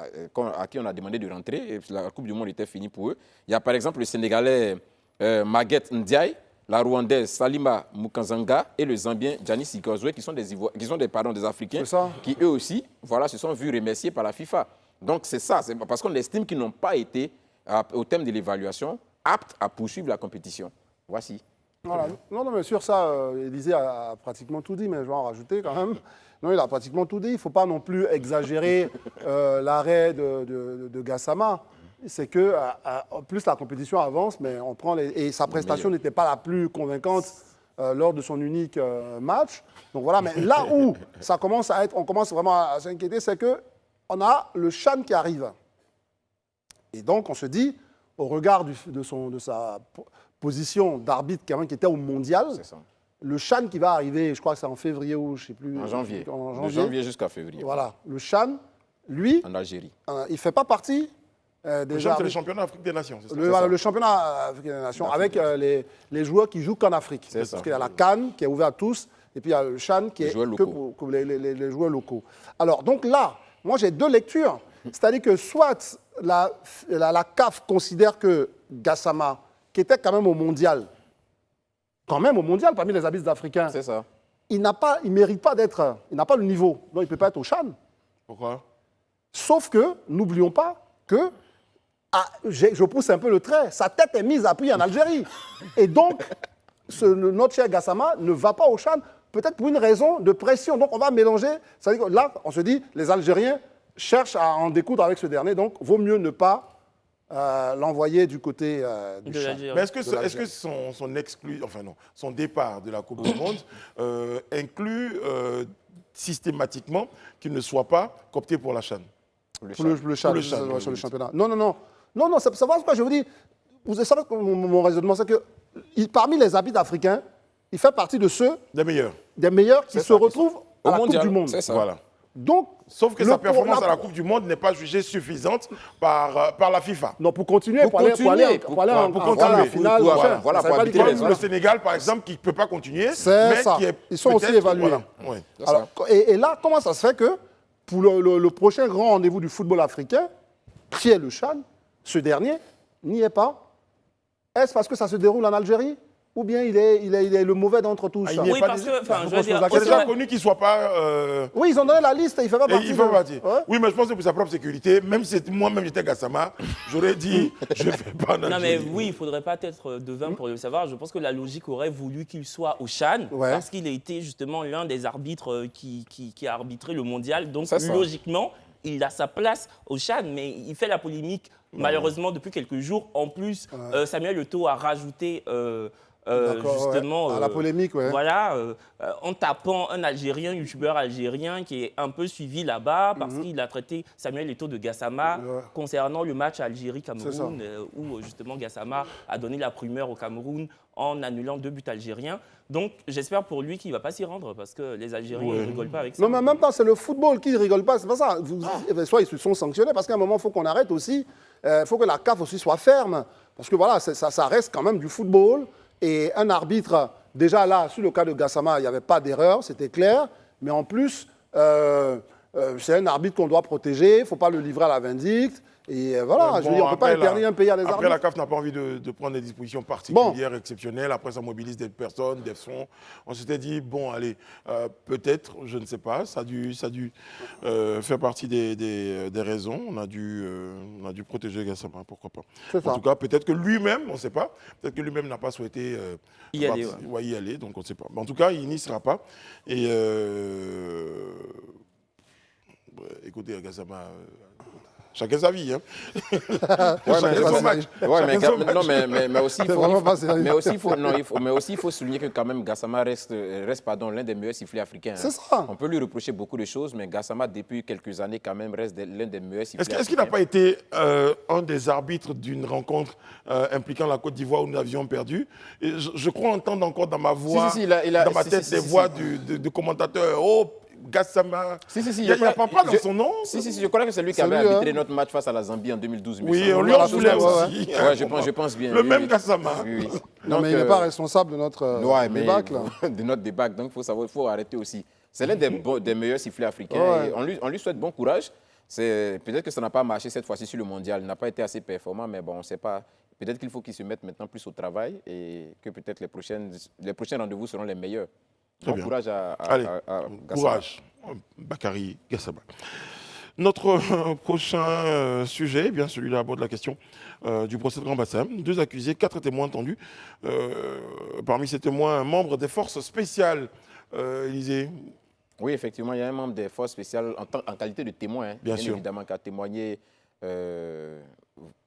à qui on a demandé de rentrer. Et la Coupe du Monde était finie pour eux. Il y a par exemple le Sénégalais Maguette Ndiaye, la Rwandaise Salima Mukanzanga et le Zambien Giannis Sigozwe qui sont des Africains C'est ça. qui eux aussi, voilà, se sont vus remerciés par la FIFA. Donc c'est ça, c'est parce qu'on estime qu'ils n'ont pas été, au thème de l'évaluation, aptes à poursuivre la compétition. Voici. Voilà. Non, mais sur ça, Élysée a pratiquement tout dit, mais je vais en rajouter quand même. Non, il a pratiquement tout dit. Il ne faut pas non plus exagérer l'arrêt de Gassama. C'est que plus la compétition avance, mais on prend et sa prestation n'était pas la plus convaincante lors de son unique match. Donc voilà, mais là où ça commence à être, on commence vraiment à s'inquiéter, c'est que on a le CHAN qui arrive. Et donc on se dit, au regard de sa position d'arbitre qui était au mondial, C'est ça. le CHAN qui va arriver, je crois que c'est en février ou je ne sais plus. En janvier. En De janvier jusqu'à février. Voilà, le CHAN, lui, En Algérie. il ne fait pas partie des Déjà, c'est le arbitres. championnat d'Afrique des Nations. C'est ça. Le championnat africain des nations, avec les joueurs qui jouent qu'en Afrique. C'est Parce ça. qu'il y a la CAN qui est ouverte à tous, et puis il y a le CHAN qui Les est joueurs que locaux. pour les joueurs locaux. Alors, donc là, moi j'ai deux lectures. C'est-à-dire que soit la CAF considère que Gassama, qui était quand même au mondial parmi les arbitres africains, C'est ça. il ne mérite pas d'être, il n'a pas le niveau, donc il ne peut pas être au CHAN. Pourquoi? Sauf que, n'oublions pas que, je pousse un peu le trait, sa tête est mise à prix en Algérie. Et donc, notre cher Gassama ne va pas au CHAN, peut-être pour une raison de pression. Donc on va mélanger, c'est-à-dire que là, on se dit, les Algériens cherchent à en découdre avec ce dernier, donc vaut mieux ne pas l'envoyer du côté du De CHAN. l'Algérie. Mais est-ce que, de l'Algérie. son départ de la Coupe du Monde inclut systématiquement qu'il ne soit pas coopté pour la CHAN? Pour le CHAN, Pour le CHAN, sur le oui. championnat. Non, ça va ce que je vous dis. Vous savez mon raisonnement, c'est que parmi les arbitres africains, il fait partie de ceux Des meilleurs. qui se retrouvent à la Coupe du Monde. C'est ça. Voilà. Donc, Sauf que sa performance à la Coupe du Monde n'est pas jugée suffisante par la FIFA. non, pour continuer, pour aller en finale. Voilà, Ça veut pour pas dire arbitrer que- Comme le Sénégal, par exemple, qui ne peut pas continuer. C'est mais ça. qui est Ils sont aussi peut-être- évalués. Voilà. Ouais. Alors, et là, comment ça se fait que pour le prochain grand rendez-vous du football africain, qui est le CHAN, ce dernier n'y est pas? Est-ce parce que ça se déroule en Algérie? Ou bien il est le mauvais d'entre tous? Ah, il n'y est Oui, pas parce dit- que, enfin, Faut je veux qu'on se dire, pose la C'est question. déjà connu qu'il ne soit pas. Oui, ils ont donné la liste, il fait pas Et partie. il fait partie. Ouais. Oui, mais je pense que pour sa propre sécurité, même si moi-même j'étais Gassama, j'aurais dit je ne fais pas en non, mais Algérie. oui, il ne faudrait pas être devin pour le savoir. Je pense que la logique aurait voulu qu'il soit au CHAN, Ouais. parce qu'il a été justement l'un des arbitres qui a arbitré le mondial. Donc, C'est ça. logiquement, il a sa place au CHAN, mais il fait la polémique, malheureusement, depuis quelques jours. En plus, Samuel Eto'o a rajouté D'accord, justement... ouais. À la polémique, ouais. Voilà, en tapant un Algérien, un youtubeur algérien qui est un peu suivi là-bas parce qu'il a traité Samuel Eto'o de Gassama Ouais. concernant le match C'est ça. Algérie-Cameroun où justement Gassama a donné la primeur au Cameroun en annulant 2 buts algériens. Donc j'espère pour lui qu'il ne va pas s'y rendre parce que les Algériens ne rigolent pas avec ça. Non, mais même pas, c'est le football qui ne rigole pas, c'est pas ça. Soit ils se sont sanctionnés, parce qu'à un moment, il faut qu'on arrête aussi. Il faut que la CAF aussi soit ferme. Parce que voilà, ça reste quand même du football. Et un arbitre, déjà là, sur le cas de Gassama, il n'y avait pas d'erreur, c'était clair. Mais en plus, c'est un arbitre qu'on doit protéger, il ne faut pas le livrer à la vindicte. Et voilà, Mais je veux dire, on ne peut pas après, interdire un pays à des Après, la arbitres. CAF n'a pas envie de prendre des dispositions particulières, exceptionnelles. Après, ça mobilise des personnes, des fonds. On s'était dit, bon, allez, peut-être, je ne sais pas, ça a dû faire partie des raisons. On a dû protéger Gassama, pourquoi pas. C'est En ça. tout cas, peut-être que lui-même, on ne sait pas, peut-être que lui-même n'a pas souhaité Y aller, y aller, donc on ne sait pas. Mais en tout cas, il n'y sera pas. Et écoutez, Gassama, chacun sa vie. Hein. Chacun son match. Ouais, mais, Chacun son match. non, mais aussi, C'est vraiment pas sérieux. il faut souligner que quand même Gassama reste l'un des meilleurs sifflets africains. C'est ça. On peut lui reprocher beaucoup de choses, mais Gassama, depuis quelques années, quand même, reste l'un des meilleurs sifflets Est-ce qu'il n'a africains. pas été un des arbitres d'une rencontre impliquant la Côte d'Ivoire où nous avions perdu? Et je crois entendre encore dans ma voix, Si, il a- dans ma si, tête, si, des si, voix si. de commentateurs. Oh, Gassama. Si, Il n'y a pas dans son nom? Si, je crois que c'est lui qui C'est avait lui, arbitré hein. notre match face à la Zambie en 2012. il me Oui, semble. on lui en Voilà, voulait ouais, aussi. Ouais, je pense bien. Le oui, même oui. Gassama. Oui, oui. Non, Donc, mais il n'est pas responsable de notre ouais, mais débâcle. de notre débâcle. Donc, il faut arrêter aussi. C'est l'un des meilleurs sifflets africains. Ouais. Et on lui souhaite bon courage. Peut-être que ça n'a pas marché cette fois-ci sur le mondial. Il n'a pas été assez performant, mais bon, on ne sait pas. Peut-être qu'il faut qu'il se mette maintenant plus au travail et que peut-être les prochains rendez-vous seront les meilleurs. Très Bon bien. courage à Allez, Gassama. courage, Bakary Gassama. Notre prochain sujet, eh bien celui-là aborde la question du procès de Grand Bassam. 2 accusés, 4 témoins entendus. Parmi ces témoins, un membre des forces spéciales, Élisée. Oui, effectivement, il y a un membre des forces spéciales en qualité de témoin, hein, Bien sûr. évidemment, qui a témoigné,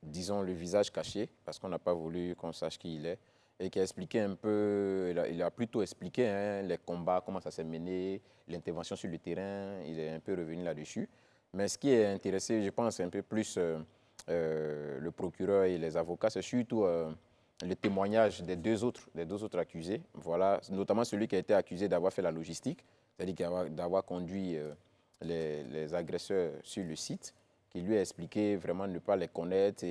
disons, le visage caché, parce qu'on n'a pas voulu qu'on sache qui il est, et qui a expliqué un peu, il a plutôt expliqué hein, les combats, comment ça s'est mené, l'intervention sur le terrain, il est un peu revenu là-dessus. Mais ce qui est intéressé, je pense, un peu plus le procureur et les avocats, c'est surtout le témoignage des deux autres accusés, voilà, notamment celui qui a été accusé d'avoir fait la logistique, c'est-à-dire d'avoir conduit les agresseurs sur le site, qui lui a expliqué vraiment ne pas les connaître,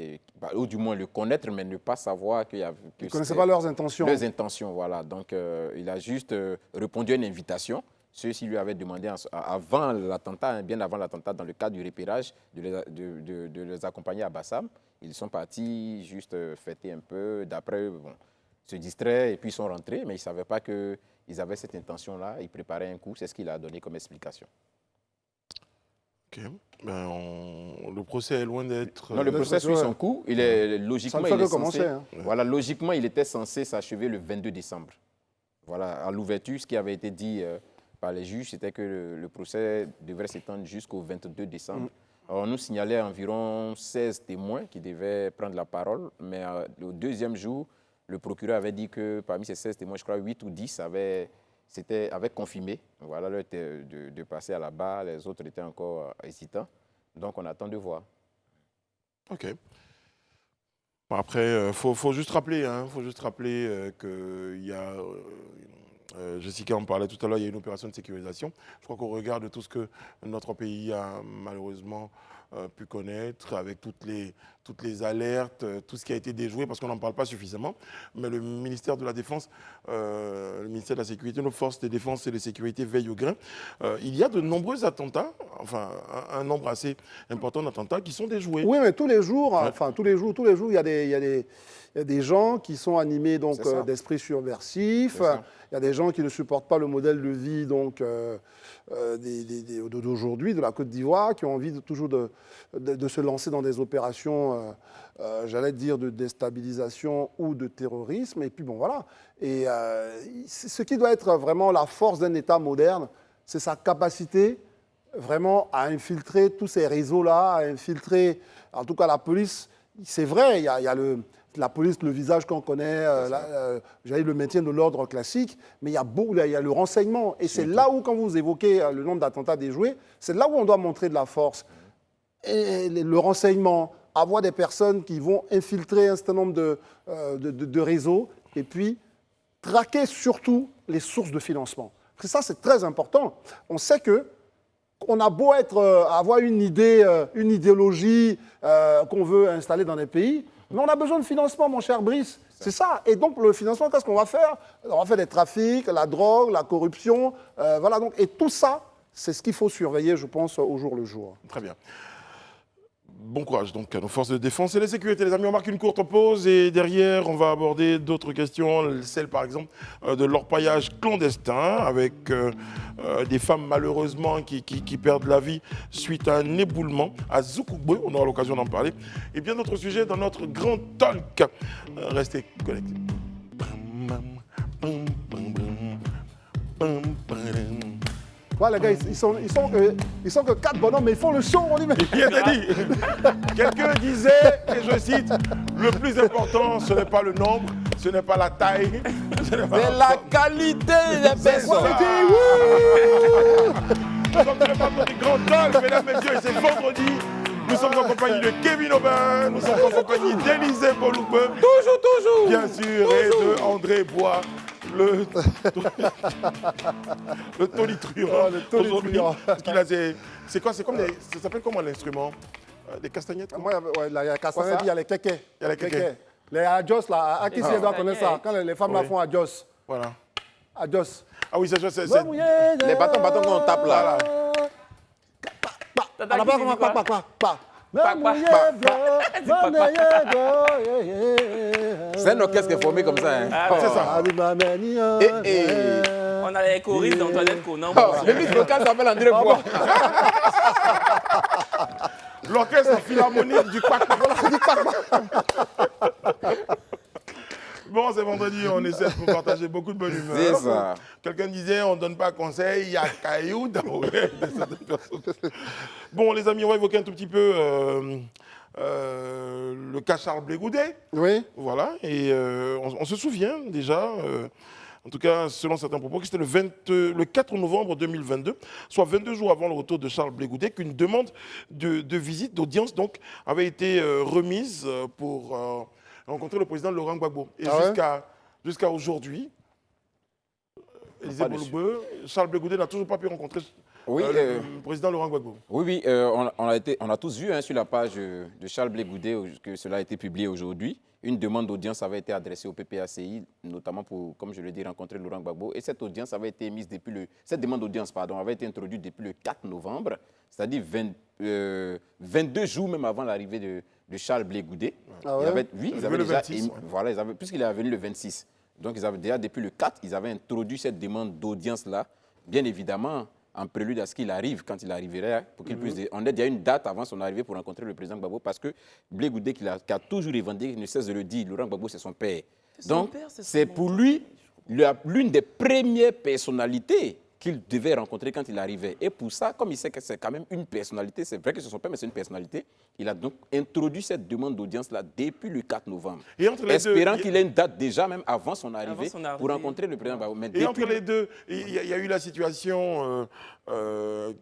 ou du moins le connaître, mais ne pas savoir qu'il y avait... Ils ne connaissaient pas leurs intentions. Leurs intentions, voilà. Donc, il a juste répondu à une invitation. Ceux-ci lui avaient demandé avant l'attentat, bien avant l'attentat, dans le cadre du repérage, de les accompagner à Bassam. Ils sont partis juste fêter un peu, d'après eux, bon, se distraire et puis ils sont rentrés, mais ils ne savaient pas qu'ils avaient cette intention-là. Ils préparaient un coup, c'est ce qu'il a donné comme explication. Ok. Le procès est loin d'être... Non, le procès suit son cours. Il est, logiquement, Ça ne fait il est que commencer, censé, hein. voilà, logiquement, il était censé s'achever le 22 décembre. Voilà, à l'ouverture, ce qui avait été dit par les juges, c'était que le procès devrait s'étendre jusqu'au 22 décembre. Alors, on nous signalait environ 16 témoins qui devaient prendre la parole, mais le deuxième jour, le procureur avait dit que parmi ces 16 témoins, je crois 8 ou 10 avaient confirmé, voilà, de passer à la barre, les autres étaient encore hésitants. Donc, on attend de voir. Ok. Bon, après, faut juste rappeler, qu'il y a, Jessica en parlait tout à l'heure, il y a une opération de sécurisation. Je crois qu'au regard de tout ce que notre pays a malheureusement pu connaître, avec toutes les alertes, tout ce qui a été déjoué, parce qu'on n'en parle pas suffisamment, mais le ministère de la Défense, le ministère de la Sécurité, nos forces de défense et de sécurité veillent au grain. Il y a de nombreux attentats, enfin un nombre assez important d'attentats qui sont déjoués. Oui, mais tous les jours, il y a des gens qui sont animés d'esprits subversifs. Il y a des gens qui ne supportent pas le modèle de vie d'aujourd'hui, de la Côte d'Ivoire, qui ont envie toujours de se lancer dans des opérations, j'allais dire, de déstabilisation ou de terrorisme. Et puis bon, voilà. Et ce qui doit être vraiment la force d'un État moderne, c'est sa capacité vraiment à infiltrer tous ces réseaux-là, à infiltrer, en tout cas la police. C'est vrai, il y a la police, le visage qu'on connaît, le maintien de l'ordre classique, mais il y a le renseignement. Et c'est là où, quand vous évoquez le nombre d'attentats déjoués, c'est là où on doit montrer de la force. Et le renseignement, avoir des personnes qui vont infiltrer un certain nombre de réseaux, et puis traquer surtout les sources de financement. Parce que ça, c'est très important. On sait qu'on a beau avoir une idéologie qu'on veut installer dans des pays, mais on a besoin de financement, mon cher Brice. C'est ça. Et donc, le financement, qu'est-ce qu'on va faire? On va faire des trafics, la drogue, la corruption. Voilà. Donc, et tout ça, c'est ce qu'il faut surveiller, je pense, au jour le jour. Très bien. Bon courage donc à nos forces de défense et de sécurité. Les amis, on marque une courte pause et derrière, on va aborder d'autres questions. Celle, par exemple, de l'orpaillage clandestin avec des femmes, malheureusement, qui perdent la vie suite à un éboulement à Zoukoubou. On aura l'occasion d'en parler. Et bien d'autres sujets dans notre grand talk. Restez connectés. Voilà, les gars, ils sont que 4 bonhommes, mais ils font le show, on dit. Il a dit. Quelqu'un disait, et je cite, le plus important, ce n'est pas le nombre, ce n'est pas la taille, c'est la qualité des personnes. Nous sommes dans le parcours du grand talk, mesdames, messieurs, et c'est vendredi. Nous sommes en compagnie de Kevin Aubin, nous sommes en compagnie d'Élisée Boloubeu. Toujours. Bien sûr, et de André Bois. Le tonitruant. Le tonitruant. Parce qu'il a c'est quoi, ça s'appelle comment l'instrument? Des castagnettes? Moi, il y a les castagnettes, il y a les kékés. Il y a les kékés. Les adjos, là, à qui s'y doit connaître ça? Quand les femmes la font adjos. Voilà. Adjos. Ah oui, c'est les bâtons qu'on tape là. On n'a pas comment pas. C'est un orchestre qui est formé comme ça. Hein. C'est ça. On a les choristes d'Antoinette Conan. Le ministre local s'appelle André Bois. L'orchestre philharmonique du Pac. Bon, c'est vendredi, on essaie de vous partager beaucoup de bonne humeur. C'est ça. Quelqu'un disait, on ne donne pas conseil, il y a caillou dans l'oreille de certaines personnes. Bon, les amis, on va évoquer un tout petit peu le cas Charles Blé Goudet. Oui. Voilà, et on se souvient déjà, en tout cas selon certains propos, que c'était le 4 novembre 2022, soit 22 jours avant le retour de Charles Blé Goudet, qu'une demande de visite, d'audience, donc, avait été remise pour rencontrer le président Laurent Gbagbo. Et jusqu'à aujourd'hui, Élisée Boloubeu, Charles Blé Goudet n'a toujours pas pu rencontrer le président Laurent Gbagbo. Oui, on a tous vu sur la page de Charles Blé Goudet que cela a été publié aujourd'hui. Une demande d'audience avait été adressée au PPACI, notamment pour, comme je le dis, rencontrer Laurent Gbagbo. Et cette audience avait été émise cette demande d'audience, avait été introduite depuis le 4 novembre, c'est-à-dire 22 jours même avant l'arrivée de Charles Blé Goudet. Ah ouais? Ils avaient le 26. Voilà, puisqu'il est venu le 26. Donc, ils avaient déjà, depuis le 4, ils avaient introduit cette demande d'audience-là, bien évidemment, en prélude à ce qu'il arrive, quand il arriverait, pour qu'il puisse... On a déjà une date avant son arrivée pour rencontrer le président Gbagbo, parce que Blé Goudet, qui a toujours revendiqué, il ne cesse de le dire, Laurent Gbagbo, c'est son père. Donc, c'est pour lui l'une des premières personnalités qu'il devait rencontrer quand il arrivait. Et pour ça, comme il sait que c'est quand même une personnalité, c'est vrai que c'est son père, mais c'est une personnalité, il a donc introduit cette demande d'audience-là depuis le 4 novembre, Et entre les espérant deux, qu'il ait une date déjà, même avant son arrivée, son arrivée. pour rencontrer le président Gbagbo. Mais Et depuis entre les deux, il y a eu la situation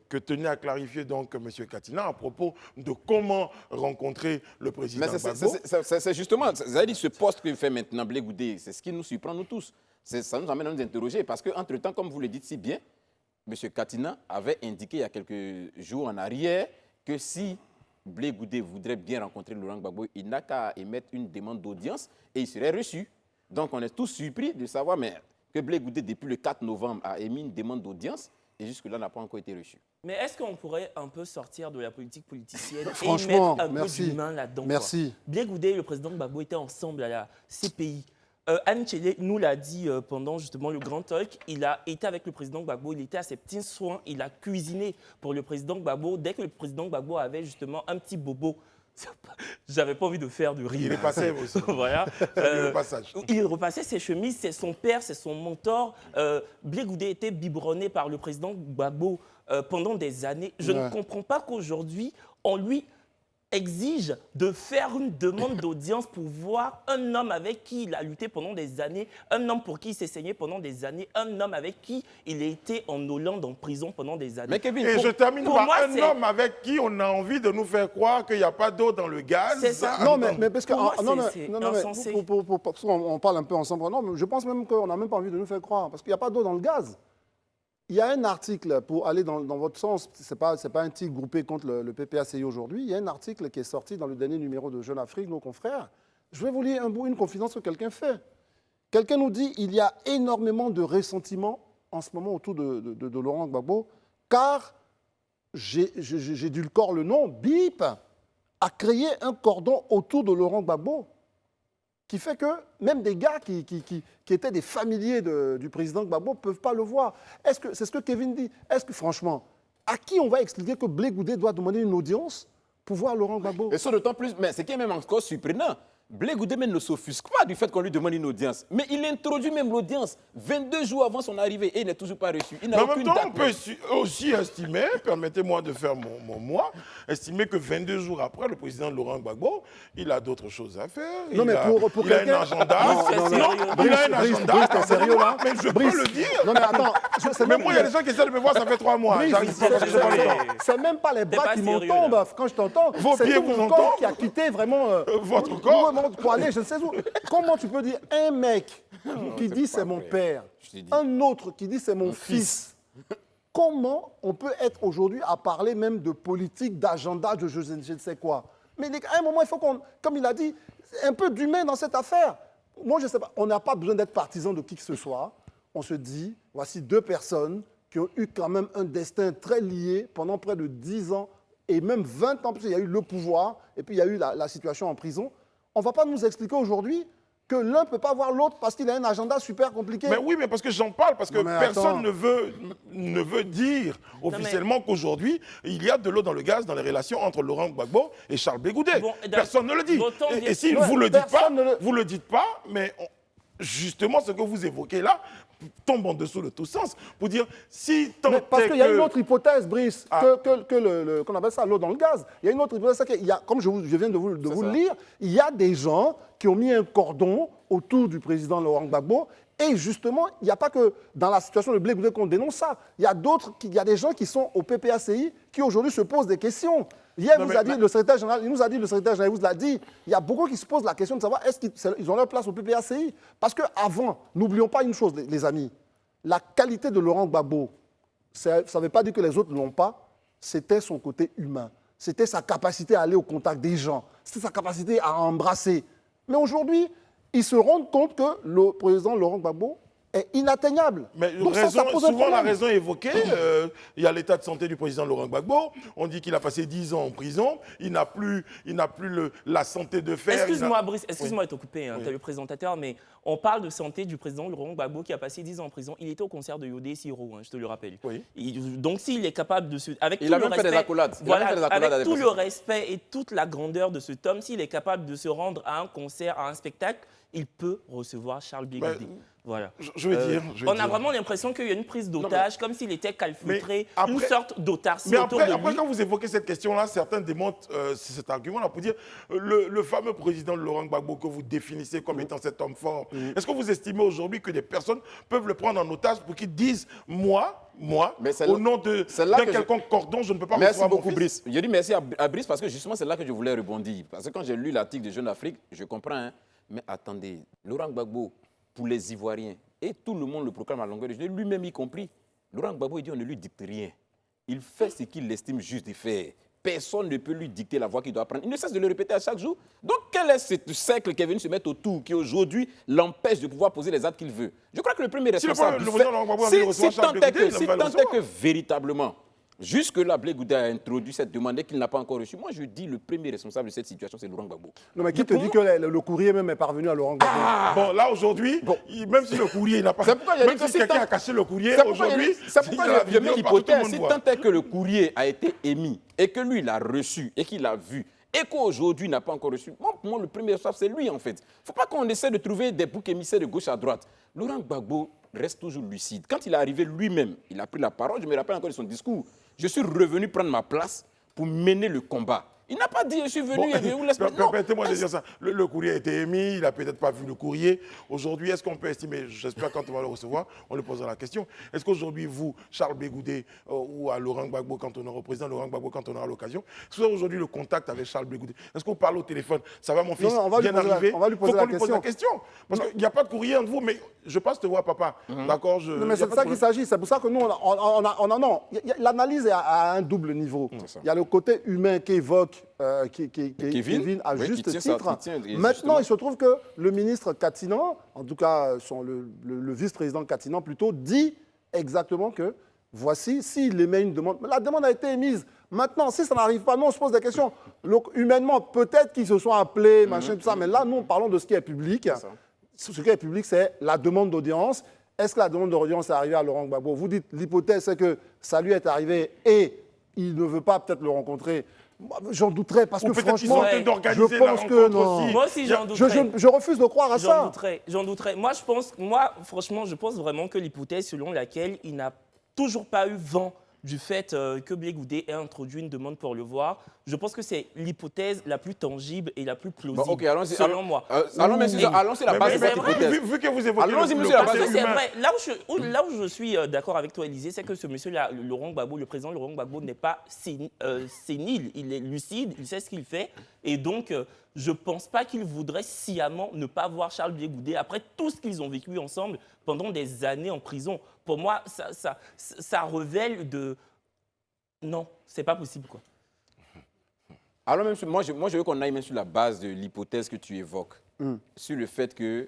que tenait à clarifier donc M. Katina à propos de comment rencontrer le président Mais Gbagbo. c'est justement, c'est-à-dire ce poste que fait maintenant Blé Goudé, c'est ce qui nous surprend nous tous. Ça nous amène à nous interroger parce qu'entre-temps, comme vous le dites si bien, M. Katina avait indiqué il y a quelques jours en arrière que si Blé Goudé voudrait bien rencontrer Laurent Gbagbo, il n'a qu'à émettre une demande d'audience et il serait reçu. Donc on est tous surpris de savoir que Blé Goudé, depuis le 4 novembre, a émis une demande d'audience et jusque-là n'a pas encore été reçu. Mais est-ce qu'on pourrait un peu sortir de la politique politicienne Franchement, et mettre un merci. peu d'humain là-dedans? Merci. Blé Goudé et le président Gbagbo étaient ensemble à la CPI. Anne Tchélé nous l'a dit pendant justement le Grand Talk. Il a été avec le président Gbagbo, il était à ses petits soins, il a cuisiné pour le président Gbagbo. Dès que le président Gbagbo avait justement un petit bobo, j'avais pas envie de faire du rire. Il est passé aussi. Voilà. Le passage. Il repassait ses chemises, c'est son père, c'est son mentor. Blé Goudé était biberonné par le président Gbagbo pendant des années. Je ne comprends pas qu'aujourd'hui, on lui exige de faire une demande d'audience pour voir un homme avec qui il a lutté pendant des années, un homme pour qui il s'est saigné pendant des années, un homme avec qui il a été en Hollande en prison pendant des années. Mais Kevin, Et je termine pour par moi, un homme avec qui on a envie de nous faire croire qu'il n'y a pas d'eau dans le gaz. C'est ça. Non, mais parce que. Pour moi, non, c'est mais insensé. parce qu'on parle un peu ensemble. Non, mais je pense même qu'on n'a même pas envie de nous faire croire. Parce qu'il n'y a pas d'eau dans le gaz. Il y a un article, pour aller dans votre sens, ce n'est pas un titre groupé contre le PPACI aujourd'hui. Il y a un article qui est sorti dans le dernier numéro de Jeune Afrique, nos confrères. Je vais vous lire une confidence que quelqu'un fait. Quelqu'un nous dit il y a énormément de ressentiment en ce moment autour de Laurent Gbagbo, car j'édulcore le nom, BIP a créé un cordon autour de Laurent Gbagbo qui fait que même des gars qui étaient des familiers du président Gbagbo ne peuvent pas le voir. C'est ce que Kevin dit. Est-ce que franchement, à qui on va expliquer que Blé Goudé doit demander une audience pour voir Laurent Gbagbo? Et ça d'autant plus, mais ce qui est même encore surprenant, Blé Goudé même ne s'offusque pas du fait qu'on lui demande une audience. Mais il introduit même l'audience 22 jours avant son arrivée et il n'est toujours pas reçu. Il Mais n'a en même aucune temps, date. on peut aussi estimer, permettez-moi de faire mon moi, estimer que 22 jours après, le président Laurent Gbagbo, il a d'autres choses à faire. Non, mais pour il a quelqu'un- un agenda. Non, Il a un agenda. Brice, t'es sérieux là? Mais je peux le dire. Non, mais attends. Mais moi, il y a des gens qui essaient de me voir, ça fait 3 mois. Brice, J'arrive pas parce que j'ai pas le temps. c'est même pas les bras pas qui sérieux, m'entendent là. quand je t'entends. Vos C'est pieds tout vous mon entendent corps qui a quitté vraiment Votre corps. pour aller, je ne sais où. Comment tu peux dire un mec qui dit c'est mon père, Je te dis. un autre qui dit c'est mon fils? Comment on peut être aujourd'hui à parler même de politique, d'agenda, de je ne sais quoi? Mais à un moment, il faut qu'on, comme il a dit, un peu d'humain dans cette affaire. Moi, je ne sais pas, on n'a pas besoin d'être partisan de qui que ce soit. On se dit, voici deux personnes qui ont eu quand même un destin très lié pendant près de 10 ans et même 20 ans, parce qu'il y a eu le pouvoir et puis il y a eu la situation en prison. On ne va pas nous expliquer aujourd'hui que l'un ne peut pas voir l'autre parce qu'il a un agenda super compliqué. Mais oui, mais parce que j'en parle, parce que Non, mais personne attends. ne veut dire officiellement qu'aujourd'hui, il y a de l'eau dans le gaz dans les relations entre Laurent Gbagbo et Charles Blé Goudé. Bon, Personne ne le dit. d'autant Et dire- si Ouais, vous ne le dites pas, personne ne le- vous ne le dites pas, mais justement, ce que vous évoquez là tombe en dessous de tout sens pour dire si tant Mais parce est qu'il y a que- une autre hypothèse, Brice, Ah. qu'on appelle ça l'eau dans le gaz. Il y a une autre hypothèse, c'est qu'il y a, comme je viens de vous le ça. lire, il y a des gens qui ont mis un cordon autour du président Laurent Gbagbo. Et justement, il n'y a pas que dans la situation de Blé Goudé qu'on dénonce ça. Il y a il y a des gens qui sont au PPACI qui aujourd'hui se posent des questions. Hier, Non, il mais- nous a dit, le secrétaire général, il nous a dit, le secrétaire général vous l'a dit, il y a beaucoup qui se posent la question de savoir est-ce qu'ils ont leur place au PPACI. Parce qu'avant, n'oublions pas une chose, les amis, la qualité de Laurent Gbagbo, ça ne veut pas dire que les autres ne l'ont pas, c'était son côté humain. C'était sa capacité à aller au contact des gens. C'était sa capacité à embrasser. Mais aujourd'hui, ils se rendent compte que le président Laurent Gbagbo est inatteignable. Mais Donc ça pose un souvent, la problème. raison est évoquée. Il y a l'état de santé du président Laurent Gbagbo. On dit qu'il a passé 10 ans en prison. Il n'a plus la santé de fer. Excuse-moi, Brice, excuse-moi d'être occupé, hein, tu es le présentateur, mais on parle de santé du président Laurent Gbagbo qui a passé 10 ans en prison. Il était au concert de Yodé Siro, je te le rappelle. Oui. Donc s'il est capable de se... Avec Il tout a le même fait des respect- accolades. Il a Voilà, même fait des accolades à avec des tout le personnes. respect et toute la grandeur de cet homme, s'il est capable de se rendre à un concert, à un spectacle, il peut recevoir Charles Blé Ben, Goudé. Voilà. Je veux dire. On a vraiment l'impression qu'il y a une prise d'otage, comme s'il était calfeutré, une sorte d'autarcie Mais autour de après, lui. quand vous évoquez cette question-là, certains démontent cet argument-là pour dire le fameux président Laurent Gbagbo que vous définissez comme étant cet homme fort. Est-ce que vous estimez aujourd'hui que des personnes peuvent le prendre en otage pour qu'ils disent moi, au nom d'un quelconque cordon, je ne peux pas Merci recevoir mon beaucoup, fils. Brice. Je dis merci à Brice parce que justement, c'est là que je voulais rebondir. Parce que quand j'ai lu l'article de Jeune Afrique, je comprends. Hein, mais attendez, Laurent Gbagbo, pour les Ivoiriens, et tout le monde le proclame à longueur de journée, lui-même y compris. Laurent Gbagbo, il dit on ne lui dicte rien. Il fait ce qu'il estime juste de faire. Personne ne peut lui dicter la voie qu'il doit prendre. Il ne cesse de le répéter à chaque jour. Donc, quel est ce cercle qui est venu se mettre autour, qui aujourd'hui l'empêche de pouvoir poser les actes qu'il veut? Je crois que le premier responsable... Si tant est que véritablement, jusque-là, Blé Goudé a introduit cette demande qu'il n'a pas encore reçue. Moi, je dis le premier responsable de cette situation, c'est Laurent Gbagbo. Non, mais qui te dit que le courrier même est parvenu à Laurent Gbagbo? Bon, là, aujourd'hui, même si le courrier n'a pas... C'est pourquoi même si quelqu'un a caché le courrier, aujourd'hui... C'est pourquoi je mets l'hypothèse, si tant est que le courrier a été émis et que lui, il l'a reçu et qu'il l'a vu, et qu'aujourd'hui, il n'a pas encore reçu, moi, pour moi, le premier responsable, c'est lui, en fait. Il ne faut pas qu'on essaie de trouver des boucs émissaires de gauche à droite. Laurent Gbagbo reste toujours lucide. Quand il est arrivé lui-même, il a pris la parole, je me rappelle encore de son discours. Je suis revenu prendre ma place pour mener le combat. Il n'a pas dit je suis venu et vous laisse pas. Permettez-moi de dire ça. Le courrier a été émis, il n'a peut-être pas vu le courrier. Aujourd'hui, est-ce qu'on peut estimer, j'espère quand on va le recevoir, on lui posera la question, est-ce qu'aujourd'hui, vous, Charles Blé Goudé, ou à Laurent Gbagbo, quand on aura, au président Laurent Gbagbo, quand on aura l'occasion, est-ce que vous avez aujourd'hui le contact avec Charles Blé Goudé? Est-ce qu'on parle au téléphone? Ça va mon fils? Non, on va bien lui poser arrivé. on va lui poser Faut la qu'on lui pose la question. Parce qu'il n'y a pas de courrier entre vous, mais je passe te voir, papa. D'accord, Non, mais c'est de ça qu'il s'agit. C'est pour ça que nous, non. L'analyse est à un double niveau. Il y a le côté humain qu'évoque Kevin à juste titre. Maintenant, il se trouve que le ministre Katinan, en tout cas le vice-président Katinan plutôt, dit exactement que voici, s'il émet une demande, la demande a été émise. Maintenant, si ça n'arrive pas, nous on se pose des questions. Humainement, peut-être qu'ils se sont appelés, machin, tout ça, mais là, nous parlons de ce qui est public. Ce qui est public, c'est la demande d'audience. Est-ce que la demande d'audience est arrivée à Laurent Gbagbo? Vous dites, l'hypothèse, c'est que ça lui est arrivé et il ne veut pas peut-être le rencontrer. J'en douterais parce que franchement, je pense que non. Moi aussi, j'en douterais. Je refuse de croire à ça. J'en douterais. Moi, franchement, je pense vraiment que l'hypothèse selon laquelle il n'a toujours pas eu vent du fait que Blé Goudé ait introduit une demande pour le voir, je pense que c'est l'hypothèse la plus tangible et la plus plausible, ok, allons-y, selon moi. Allons sur la base de cette hypothèse. Vu que vous évoquez allons-y, monsieur, Parce que c'est vrai. Là où je suis d'accord avec toi, Élisée, c'est que ce monsieur-là, Laurent Gbagbo, le président Laurent Gbagbo, n'est pas sénile. Il est lucide, il sait ce qu'il fait. Et donc, je ne pense pas qu'il voudrait sciemment ne pas voir Charles Blé Goudé après tout ce qu'ils ont vécu ensemble pendant des années en prison. Pour moi, ça révèle de... Non, c'est pas possible, quoi. Alors, même, moi, je veux qu'on aille même sur la base de l'hypothèse que tu évoques, sur le fait que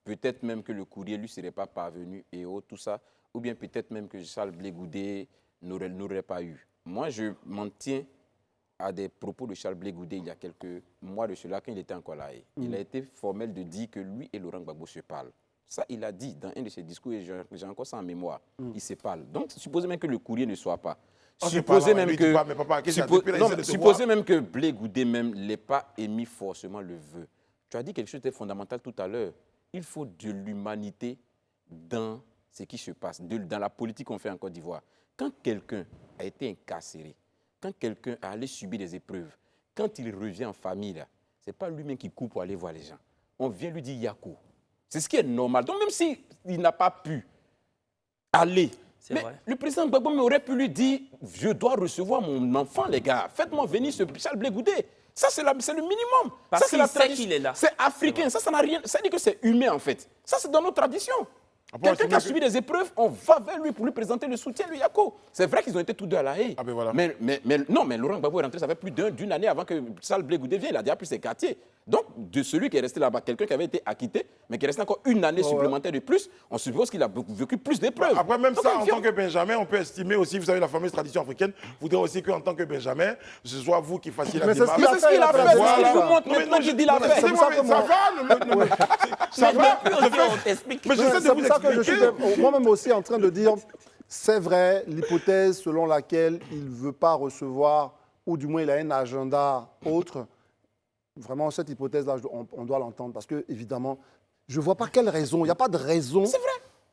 peut-être même que le courrier ne lui serait pas parvenu et autres, tout ça, ou bien peut-être même que Charles Blé Goudé n'aurait pas eu. Moi, je m'en tiens à des propos de Charles Blé Goudé il y a quelques mois de cela, quand il était encore là. Il a été formel de dire que lui et Laurent Gbagbo se parlent. Ça, il a dit dans un de ses discours, et j'ai encore ça en mémoire. Ils se parlent. Donc, supposez même que le courrier ne soit pas. Supposez même que Blé Goudé même n'ait pas émis forcément le vœu. Tu as dit quelque chose de fondamental tout à l'heure. Il faut de l'humanité dans ce qui se passe, dans la politique qu'on fait en Côte d'Ivoire. Quand quelqu'un a été incarcéré, quand quelqu'un a allé subir des épreuves, quand il revient en famille, ce n'est pas lui-même qui court pour aller voir les gens. On vient lui dire Yakou. C'est ce qui est normal. Donc même s'il n'a pas pu aller, mais vrai. Le président Gbagbo aurait pu lui dire « Je dois recevoir mon enfant, les gars. Faites-moi venir ce Charles Blé Goudé. » Ça, c'est le minimum. Parce ça, c'est la tradition. Qu'il est là. C'est africain. Ça n'a rien... Ça dit que c'est humain, en fait. Ça, c'est dans nos traditions. Quelqu'un qui a subi des épreuves, on va vers lui pour lui présenter le soutien, le Yako. C'est vrai qu'ils ont été tous deux à la haie. Voilà. Mais Laurent Gbagbo est rentré, ça fait plus d'une année avant que Charles Blé Goudé vienne. Il a déjà pris ses quartiers. Donc, de celui qui est resté là-bas, quelqu'un qui avait été acquitté, mais qui est resté encore une année supplémentaire de plus, on suppose qu'il a vécu plus d'épreuves. Après, même donc, ça, en tant que Benjamin, on peut estimer aussi, vous savez, la fameuse tradition africaine, voudrait aussi qu'en tant que Benjamin, ce soit vous qui fassiez la démarche. Mais c'est ce qu'il a fait, c'est ce qu'il vous montre maintenant qu'il dit la fait. Ça va, mais j'essaie de vous expliquer. Je suis moi-même aussi en train de dire, c'est vrai, l'hypothèse selon laquelle il ne veut pas recevoir, ou du moins il a un agenda autre. Vraiment, cette hypothèse-là, on doit l'entendre parce que, évidemment, Je ne vois pas quelle raison. Il n'y a pas de raison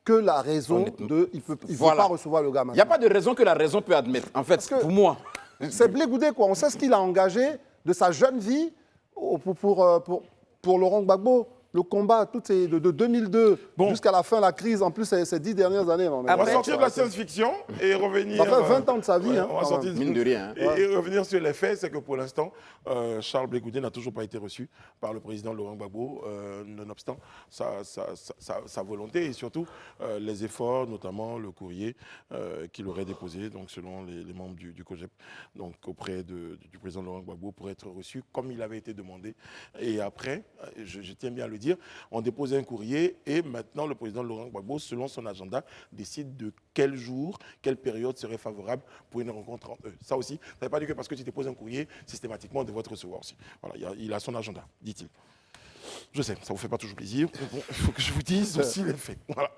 que la raison de... Il ne veut pas recevoir le gars maintenant. Il n'y a pas de raison que la raison peut admettre, en fait, pour moi. C'est Blé Goudé, quoi. On sait ce qu'il a engagé de sa jeune vie pour Laurent Gbagbo. Le combat, de 2002 jusqu'à la fin de la crise, en plus, ces 10 dernières années. On va sortir de la science-fiction et revenir... Ça fait 20 ans de sa vie. On va sortir mine de rien. Et revenir sur les faits, c'est que pour l'instant, Charles Blé Goudé n'a toujours pas été reçu par le président Laurent Gbagbo, nonobstant sa volonté et surtout les efforts, notamment le courrier qu'il aurait déposé, donc selon les membres du COJEP, donc auprès du président Laurent Gbagbo, pour être reçu comme il avait été demandé. Et après, je tiens bien à le dire, on dépose un courrier et maintenant le président Laurent Gbagbo, selon son agenda, décide de quel jour, quelle période serait favorable pour une rencontre entre eux. Ça aussi, ça ne veut pas dire que parce que tu déposes un courrier, systématiquement, on devrait te recevoir aussi. Voilà, il a son agenda, dit-il. Je sais, ça ne vous fait pas toujours plaisir. Bon, il faut que je vous dise aussi les faits. Voilà.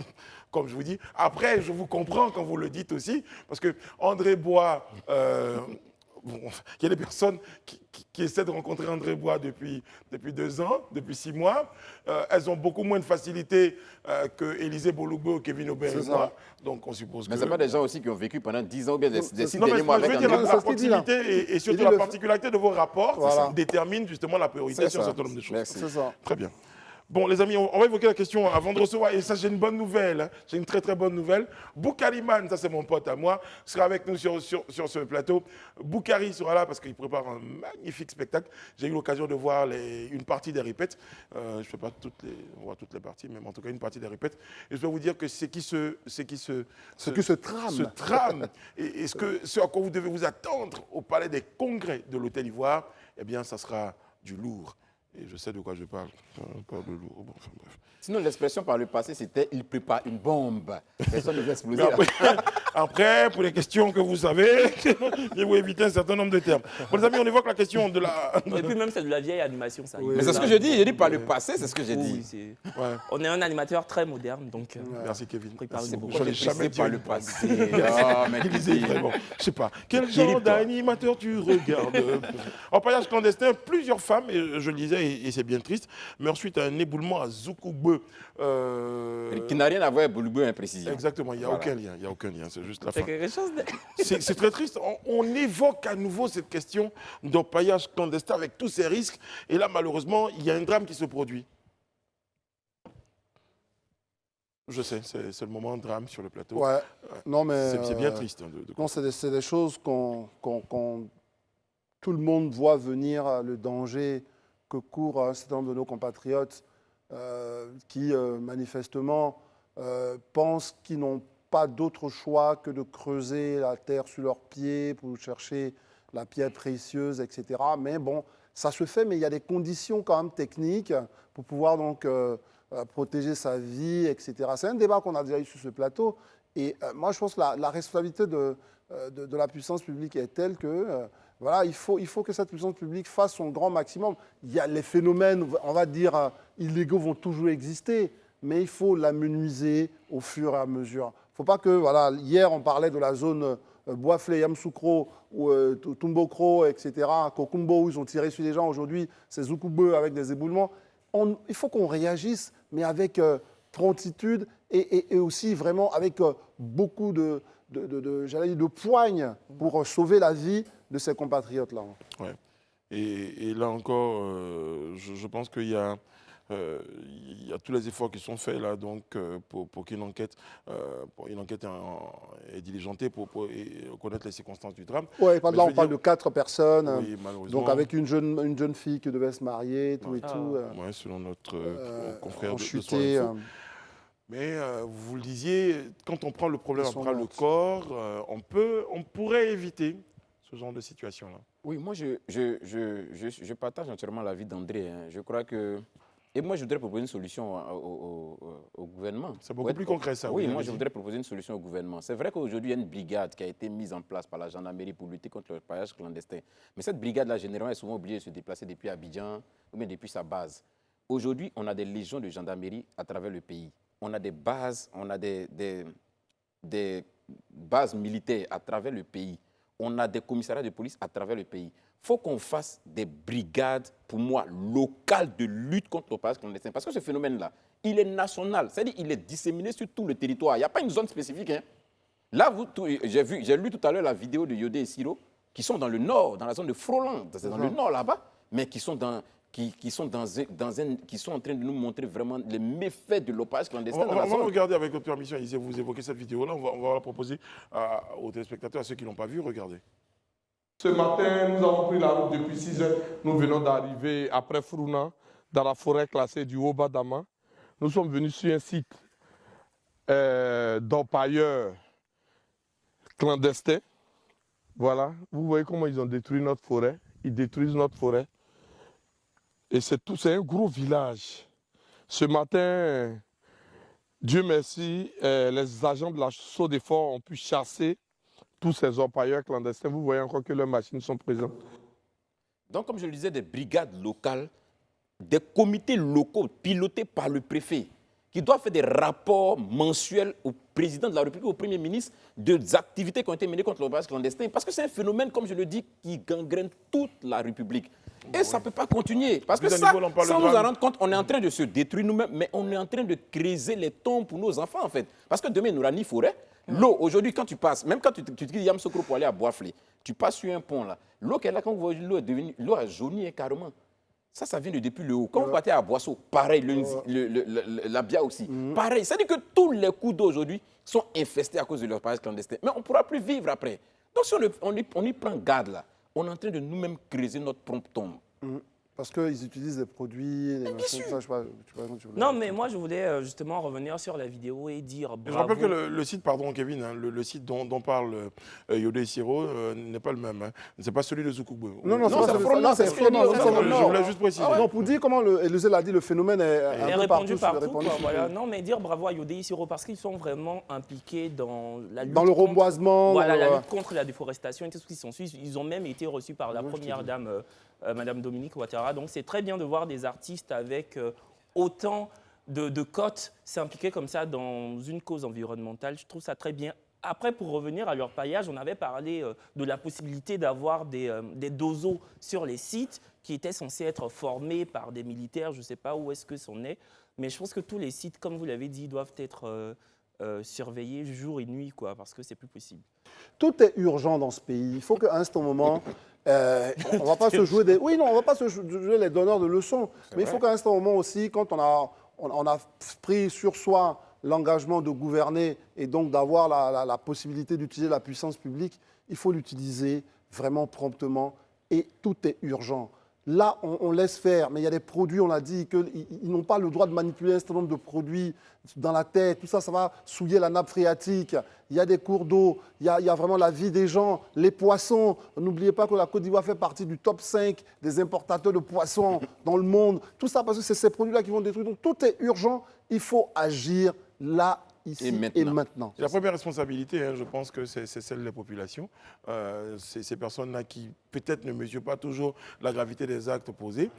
Comme je vous dis, après, je vous comprends quand vous le dites aussi, parce que André Bois... Bon, il y a des personnes qui essaient de rencontrer André Bois depuis 2 ans, depuis 6 mois. Elles ont beaucoup moins de facilité que Élisée Bolugbo, Kevin Aubert et moi. Donc on suppose mais que... ce pas des gens aussi qui ont vécu pendant 10 ans ou bien des 6 non, derniers mois avec André Bois. La ce qu'il dit, proximité et surtout la particularité de vos rapports détermine justement la priorité sur un certain nombre de choses. Merci. C'est ça. Très bien. Bon, les amis, on va évoquer la question avant de recevoir. Et ça, j'ai une bonne nouvelle. Hein. J'ai une très, très bonne nouvelle. Boukari Man, ça, c'est mon pote à moi, sera avec nous sur ce plateau. Boukari sera là parce qu'il prépare un magnifique spectacle. J'ai eu l'occasion de voir une partie des répètes. Je ne fais pas voir toutes les parties, mais en tout cas, une partie des répètes. Et je peux vous dire que ce qui se trame et ce à quoi vous devez vous attendre au Palais des Congrès de l'Hôtel Ivoire, eh bien, ça sera du lourd. Et je sais de quoi je parle. Pas de lourd. Bon, enfin, bref. Sinon, l'expression par le passé, c'était « il prépare une bombe ». Personne ne veut exploser. Après, pour les questions que vous savez, je vais éviter un certain nombre de termes. Bon, les amis, on évoque la question de la... Et puis même, c'est de la vieille animation, ça. Oui. Mais c'est ce que je dis. J'ai dit par le passé, c'est ce que j'ai dit. Ouais. On est un animateur très moderne, donc... Merci, Kevin. Préparez-vous. C'est beaucoup. pourquoi Je n'ai j'ai jamais jamais dit par une le bombe. passé. Ah, mais Élisée, vraiment. Je sais pas. Quel genre d'animateur tu regardes? En paillage clandestin, plusieurs femmes, et je le disais, et c'est bien triste, mais ensuite un éboulement à Zoukoube. Qui n'a rien à voir avec Boulugbo, imprécision. Exactement, il n'y a Voilà. aucun lien. Il n'y a aucun lien, c'est juste la fin. C'est quelque chose de... C'est très triste. On évoque à nouveau cette question d'orpaillage clandestin avec tous ces risques. Et là, malheureusement, il y a un drame qui se produit. Je sais, c'est le moment de drame sur le plateau. Ouais. Non, mais... C'est bien triste. Hein, Non, c'est des choses tout le monde voit venir, le danger que court un certain nombre de nos compatriotes qui, manifestement, pensent qu'ils n'ont pas d'autre choix que de creuser la terre sous leurs pieds pour chercher la pierre précieuse, etc. Mais bon, ça se fait, mais il y a des conditions quand même techniques pour pouvoir donc protéger sa vie, etc. C'est un débat qu'on a déjà eu sur ce plateau. Et moi, je pense que la responsabilité de la puissance publique est telle que voilà, il faut que cette puissance publique fasse son grand maximum. Il y a les phénomènes, on va dire, illégaux vont toujours exister, mais il faut l'amenuiser au fur et à mesure. Il ne faut pas que, voilà, hier on parlait de la zone Boisflé, Yamsoukro, ou Tumbokro, etc., Kokumbo, où ils ont tiré sur les gens. Aujourd'hui, c'est Zoukoube avec des éboulements. Il faut qu'on réagisse, mais avec promptitude et aussi vraiment avec beaucoup de poigne pour sauver la vie de ces compatriotes-là. Ouais. Et là encore, je pense qu'il y a tous les efforts qui sont faits là, donc, pour qu'une enquête, est diligentée pour connaître les circonstances du drame. Oui, là, on parle de 4 personnes, oui, malheureusement. donc avec une jeune fille qui devait se marier, tout et tout. Ouais, selon notre confrère de chuté, Mais vous le disiez, quand on prend le problème à bras le corps, on pourrait éviter ce genre de situation-là. Oui, moi, je partage entièrement l'avis d'André. Hein. Je crois que... Et moi, je voudrais proposer une solution au gouvernement. C'est beaucoup plus concret, ça. Oui, moi, je voudrais proposer une solution au gouvernement. C'est vrai qu'aujourd'hui, il y a une brigade qui a été mise en place par la gendarmerie pour lutter contre le paillage clandestin. Mais cette brigade-là, généralement, est souvent obligée de se déplacer depuis Abidjan ou bien depuis sa base. Aujourd'hui, on a des légions de gendarmerie à travers le pays. On a des bases, on a des bases militaires à travers le pays. On a des commissariats de police à travers le pays. faut qu'on fasse des brigades, pour moi, locales de lutte contre le paillage clandestin. Parce que ce phénomène-là, il est national, c'est-à-dire il est disséminé sur tout le territoire. Il n'y a pas une zone spécifique. Hein. Là, j'ai lu tout à l'heure la vidéo de Yodé et Siro, qui sont dans le nord, dans la zone de Froland, c'est dans le nord là-bas, mais qui sont en train de nous montrer vraiment les méfaits de l'opage clandestin dans la zone. On va regarder avec votre permission, vous évoquez cette vidéo-là, on va la proposer aux téléspectateurs, à ceux qui ne l'ont pas vue, regardez. Ce matin, nous avons pris la route depuis 6 heures. Nous venons d'arriver après Frouna, dans la forêt classée du Haut-Badama. Nous sommes venus sur un site d'empailleurs clandestins. Voilà, vous voyez comment ils ont détruit notre forêt. Ils détruisent notre forêt. Et c'est un gros village. Ce matin, Dieu merci, les agents de la Chaux-des-Forts ont pu chasser tous ces empailleurs clandestins. Vous voyez encore que leurs machines sont présentes. Donc, comme je le disais, des brigades locales, des comités locaux pilotés par le préfet, qui doivent faire des rapports mensuels au président de la République, au Premier ministre, des activités qui ont été menées contre l'opage clandestin. Parce que c'est un phénomène, comme je le dis, qui gangrène toute la République. Et ça ne peut pas continuer. Parce que ça, sans nous en rendre compte, on est en train de se détruire nous-mêmes, mais on est en train de creuser les tombes pour nos enfants, en fait. Parce que demain, il n'y aura ni forêt. L'eau, aujourd'hui, quand tu passes, même quand tu te dis Yamsokro pour aller à Boisflé, tu passes sur un pont là. L'eau qu'elle a, quand vous voyez l'eau a jauni carrément. Ça vient de depuis le haut. Quand vous partez à Boisseau, pareil, la Bia aussi, pareil. C'est-à-dire que tous les coups d'eau aujourd'hui sont infestés à cause de leur passage clandestin. Mais on ne pourra plus vivre après. Donc si on y prend garde là, on est en train de nous-mêmes creuser notre propre tombe. Parce qu'ils utilisent des produits, des machins, ça, je sais pas, non, mais moi, je voulais justement revenir sur la vidéo et dire bravo. Je rappelle que le site, pardon Kevin, hein, le site dont parle Yodé et Siro n'est pas le même. Hein. Ce n'est pas celui de Zoukoubou. Non, c'est Fronan. Je voulais juste préciser. Non, pour dire comment Elisée l'a dit, le phénomène est un peu répandu partout. Voilà. Non, mais dire bravo à Yodé et Siro parce qu'ils sont vraiment impliqués dans la lutte. Dans le reboisement. Voilà, la lutte contre la déforestation et tout ce qui s'en suit. Ils ont même été reçus par la première dame, Madame Dominique Ouattara. Donc c'est très bien de voir des artistes avec autant de cotes s'impliquer comme ça dans une cause environnementale. Je trouve ça très bien. Après, pour revenir à leur paillage, on avait parlé de la possibilité d'avoir des dozos sur les sites qui étaient censés être formés par des militaires. Je ne sais pas où est-ce que c'en est. Mais je pense que tous les sites, comme vous l'avez dit, doivent être surveillés jour et nuit, quoi, parce que c'est plus possible. Tout est urgent dans ce pays. Il faut qu'à un certain moment, on ne va pas se jouer des... Oui, non, on ne va pas se jouer les donneurs de leçons. Mais il faut qu'à un certain moment aussi, quand on a pris sur soi l'engagement de gouverner et donc d'avoir la possibilité d'utiliser la puissance publique, il faut l'utiliser vraiment promptement et tout est urgent. Là, on laisse faire, mais il y a des produits, on a dit qu'ils n'ont pas le droit de manipuler un certain nombre de produits dans la tête. Tout ça, ça va souiller la nappe phréatique. Il y a des cours d'eau, il y a vraiment la vie des gens, les poissons. N'oubliez pas que la Côte d'Ivoire fait partie du top 5 des importateurs de poissons dans le monde. Tout ça parce que c'est ces produits-là qui vont détruire. Donc tout est urgent, il faut agir là, ici et maintenant. La première responsabilité, hein, je pense que c'est celle des populations. C'est ces personnes-là qui peut-être ne mesurent pas toujours la gravité des actes posés.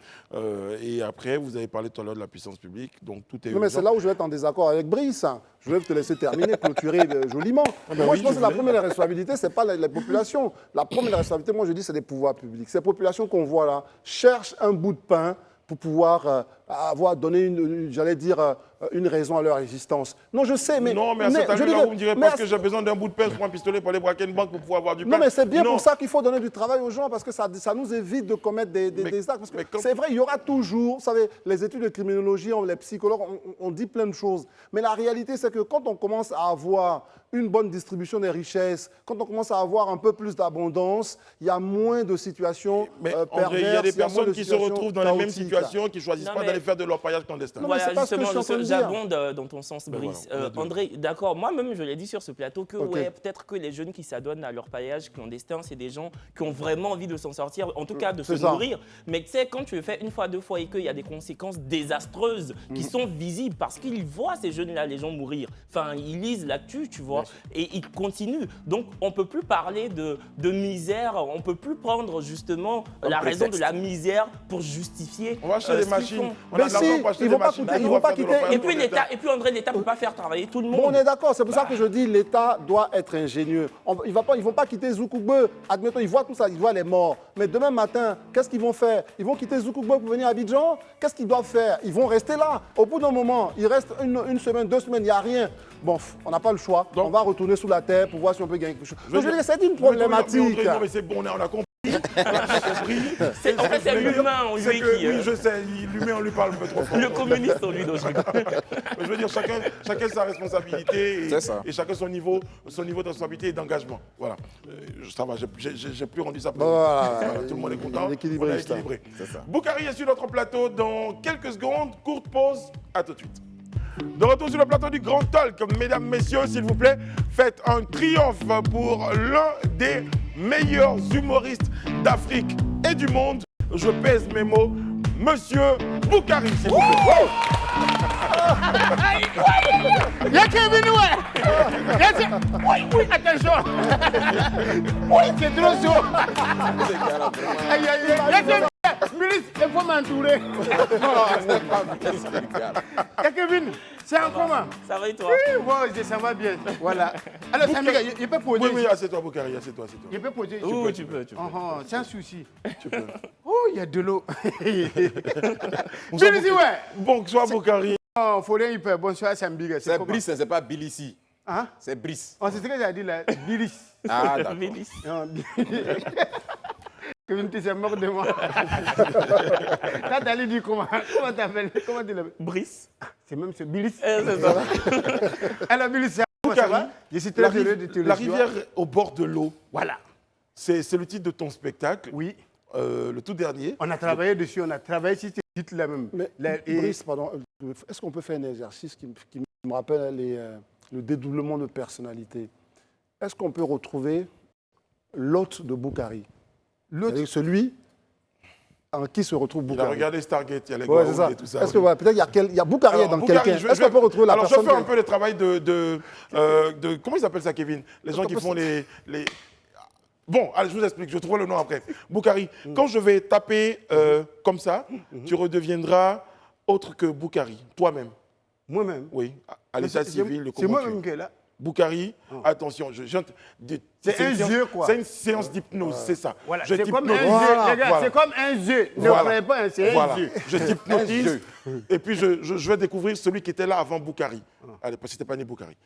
Et après, vous avez parlé tout à l'heure de la puissance publique, donc tout est urgent. Mais c'est là où je vais être en désaccord avec Brice. Je vais te laisser terminer, clôturer joliment. Moi, je pense que la première responsabilité, ce n'est pas les populations. La première responsabilité, moi, je dis, c'est les pouvoirs publics. Ces populations qu'on voit là cherchent un bout de pain pour pouvoir donné une raison à leur existence. Non, je sais, mais... Non, mais à cet âge-là, vous me direz parce que j'ai besoin d'un bout de pain pour un pistolet pour aller braquer une banque pour pouvoir avoir du pain. Non, mais c'est bien pour ça qu'il faut donner du travail aux gens, parce que ça nous évite de commettre des actes. C'est vrai, il y aura toujours, vous savez, les études de criminologie, les psychologues, on dit plein de choses. Mais la réalité, c'est que quand on commence à avoir une bonne distribution des richesses, quand on commence à avoir un peu plus d'abondance, il y a moins de situations perverses. Il y a des personnes qui se retrouvent dans les mêmes situations, qui ne choisissent pas d'aller faire de l'orpaillage clandestin. Non, voilà, justement, j'abonde dans ton sens, Brice. Voilà, André, d'accord, moi-même, je l'ai dit sur ce plateau que peut-être que les jeunes qui s'adonnent à l'orpaillage clandestin, c'est des gens qui ont vraiment envie de s'en sortir, en tout cas de se nourrir. Mais tu sais, quand tu le fais une fois, deux fois et qu'il y a des conséquences désastreuses qui sont visibles parce qu'ils voient ces jeunes-là, les gens mourir. Enfin, ils lisent l'actu, tu vois, et ils continuent. Donc, on ne peut plus parler de misère, on ne peut plus prendre justement la raison de la misère pour justifier. On va acheter des machines. Mais si, ils ne vont pas quitter puis André, l'État ne peut pas faire travailler tout le monde. Bon, on est d'accord, c'est pour ça que je dis l'État doit être ingénieux. Ils ne vont pas quitter Zoukougbe. Admettons, ils voient tout ça, ils voient les morts. Mais demain matin, qu'est-ce qu'ils vont faire? Ils vont quitter Zoukougbe pour venir à Abidjan? Qu'est-ce qu'ils doivent faire? Ils vont rester là. Au bout d'un moment, il reste une semaine, 2 semaines, il n'y a rien. Bon, on n'a pas le choix. Donc, on va retourner sous la terre pour voir si on peut gagner quelque chose. Je veux dire, c'est une problématique. Non, mais c'est bon, on a compris. En fait, c'est l'humain en lui qui... Oui, je sais, l'humain, on lui parle un peu trop fort. Le communiste en lui, donc je rigole. Je veux dire, chacun sa responsabilité et chacun son niveau de responsabilité et d'engagement. Voilà. Ça va, j'ai plus rendu ça pour voilà, tout le monde est content. équilibré. On est équilibré. Boukari est sur notre plateau dans quelques secondes. Courte pause, à tout de suite. De retour sur le plateau du Grand Talk, mesdames, messieurs, s'il vous plaît, faites un triomphe pour l'un des meilleurs humoristes d'Afrique et du monde. Je pèse mes mots, Monsieur Boukari, s'il vous plaît. Y'a Kevin, oui, attention. Oui, c'est trop chaud. Aïe, aïe, aïe. Milice, il faut m'entourer. Y'a Kevin, c'est en comment? Ça va et toi? Oui, bon, ça va bien. Voilà. Alors, Samiga, il peut poser. Oui, assieds-toi, Boukari, assieds-toi. Il peut poser. Oui, tu peux. Sans souci. Tu peux. Oh, il y a de l'eau. Bonsoir, bonsoir, Boukari. Oh, faut rien y faire. Bonsoir, Samiga. C'est Brice, c'est pas Bilissi. Hein? C'est Brice. Oh, c'est ce que j'ai dit là. Bilis. Ah, d'accord. Kevin, tu es mort de moi. Quand t'allais dire comment t'appelles? Comment tu l'appelles? Brice. C'est même ce Bilis. C'est ça. Alors, Bilis, ça va? Je suis très heureux de te recevoir. La rivière au bord de l'eau. Voilà. C'est le titre de ton spectacle. Oui. Le tout dernier. On a travaillé dessus, on a travaillé sur ce titre-là même. Mais, Brice, pardon, est-ce qu'on peut faire un exercice qui me rappelle le dédoublement de personnalité? Est-ce qu'on peut retrouver l'hôte de Boukari? Celui en qui se retrouve Boukari. Il a regardé Stargate, il y a les Ouais, Goa'uld et tout ça. Est-ce que peut-être il y a Boukari dans Boukari, quelqu'un? Est-ce qu'on peut retrouver la personne? Alors, je fais un peu le travail de comment ils appellent ça, Kevin? Les gens qui font les... Bon, allez, je vous explique, je trouve le nom après. Boukari, quand je vais taper comme ça, tu redeviendras autre que Boukari, toi-même. Moi-même? Oui, à l'état civil. C'est moi-même qui est là. Boukari, attention, c'est un jeu, quoi. C'est une séance d'hypnose, c'est ça. Voilà. Je C'est comme t'hypnose. un jeu, les gars, Voilà. c'est comme un jeu. Ne Voilà. croyez pas, c'est un jeu. Je t'hypnotise et puis je vais découvrir celui qui était là avant Boukari. Allez, parce que c'était pas né Boukari.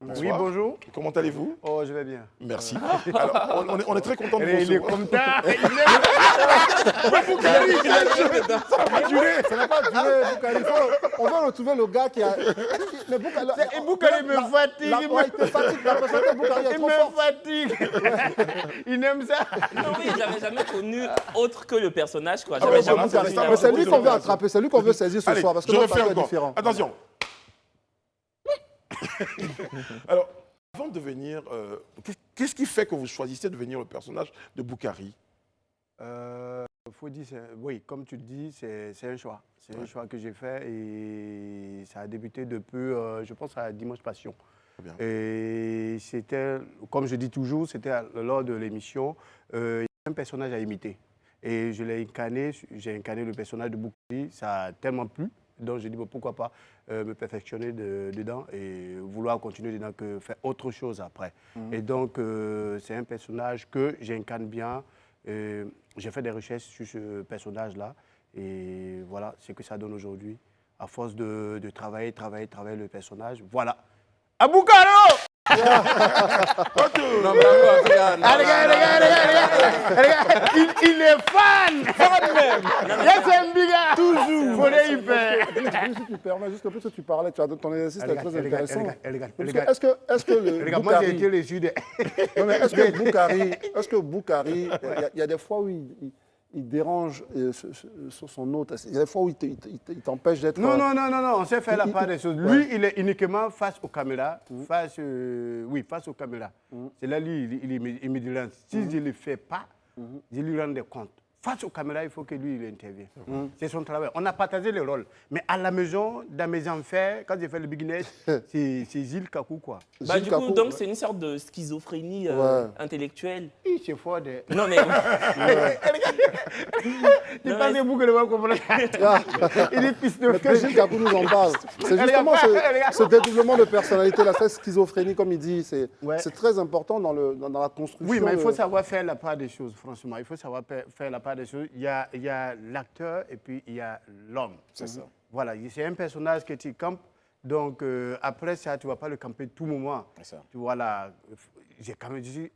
Oui, bonjour. Comment allez-vous? Oh, je vais bien. Merci. Alors, on est très content de vous Il est recevoir. comme ça. Boukari, ça va pas durer. Ça n'a pas duré, Boukari. On va retrouver le gars qui a... Mais Boukari me fatigue. Il te fatigue. La personnalité de Boukari est Il trop me forte. fatigue. Il aime ça. Non, oui, j'avais jamais connu autre que le personnage, quoi. Ah J'avais ouais, jamais voilà, connu c'est la- Mais c'est lui qu'on veut attraper, c'est lui qu'on veut saisir ce Allez, soir. Parce que je l'autre refais est encore. différent. Attention. Alors, avant de venir, qu'est-ce qui fait que vous choisissez de devenir le personnage de Boukari? Faut dire, oui, comme tu le dis, c'est un choix. C'est un choix que j'ai fait et ça a débuté depuis, je pense, à Dimanche Passion. Bien. Et c'était, comme je dis toujours, c'était lors de l'émission, il y a un personnage à imiter. Et je l'ai incarné, j'ai incarné le personnage de Boukari, ça a tellement plu. Donc je dis bon, pourquoi pas me perfectionner dedans et vouloir continuer dedans que faire autre chose après. Et donc c'est un personnage que j'incarne bien. J'ai fait des recherches sur ce personnage-là et voilà ce que ça donne aujourd'hui. À force de travailler le personnage, voilà. À Boukaro! Non, bravo, regarde. Regarde, il est fan même. Yes, Mbiga. Toujours. Faut les y faire. Si tu permets, juste un peu, si tu parlais, ton exercice était très intéressant. Regarde. Est-ce que le Regarde, moi j'ai été les yeux des... Non, mais est-ce que Boukari, il y a des fois où il dérange son hôte. Il y a des fois où il t'empêche d'être... Non, on sait faire la part des choses. Lui, il est uniquement face aux caméras. Face aux caméras. C'est là, lui, il me dit, si je ne le fais pas, je lui rends des comptes. face aux caméras, il faut que lui, il intervienne. C'est son travail. On a partagé les rôles. Mais à la maison, dans mes enfers, quand j'ai fait le business, c'est Gilles Kakou, quoi. Bah, Gilles du coup, Kakou, donc c'est une sorte de schizophrénie intellectuelle. Oui, c'est fort. De... Non, mais Tu parles des boucles de moi comprendre. Il est piste de Mais que Gilles Kakou nous en parle. C'est justement ce dédoublement de personnalité, cette schizophrénie, comme il dit, c'est très important dans la construction. Oui, mais il faut savoir faire la part des choses, franchement. Il faut savoir faire la part des choses. Il y a l'acteur et puis il y a l'homme. C'est ça. Voilà, c'est un personnage que tu campes. Donc, après ça, tu ne vas pas le camper tout moment. C'est ça. Tu vois, là, je suis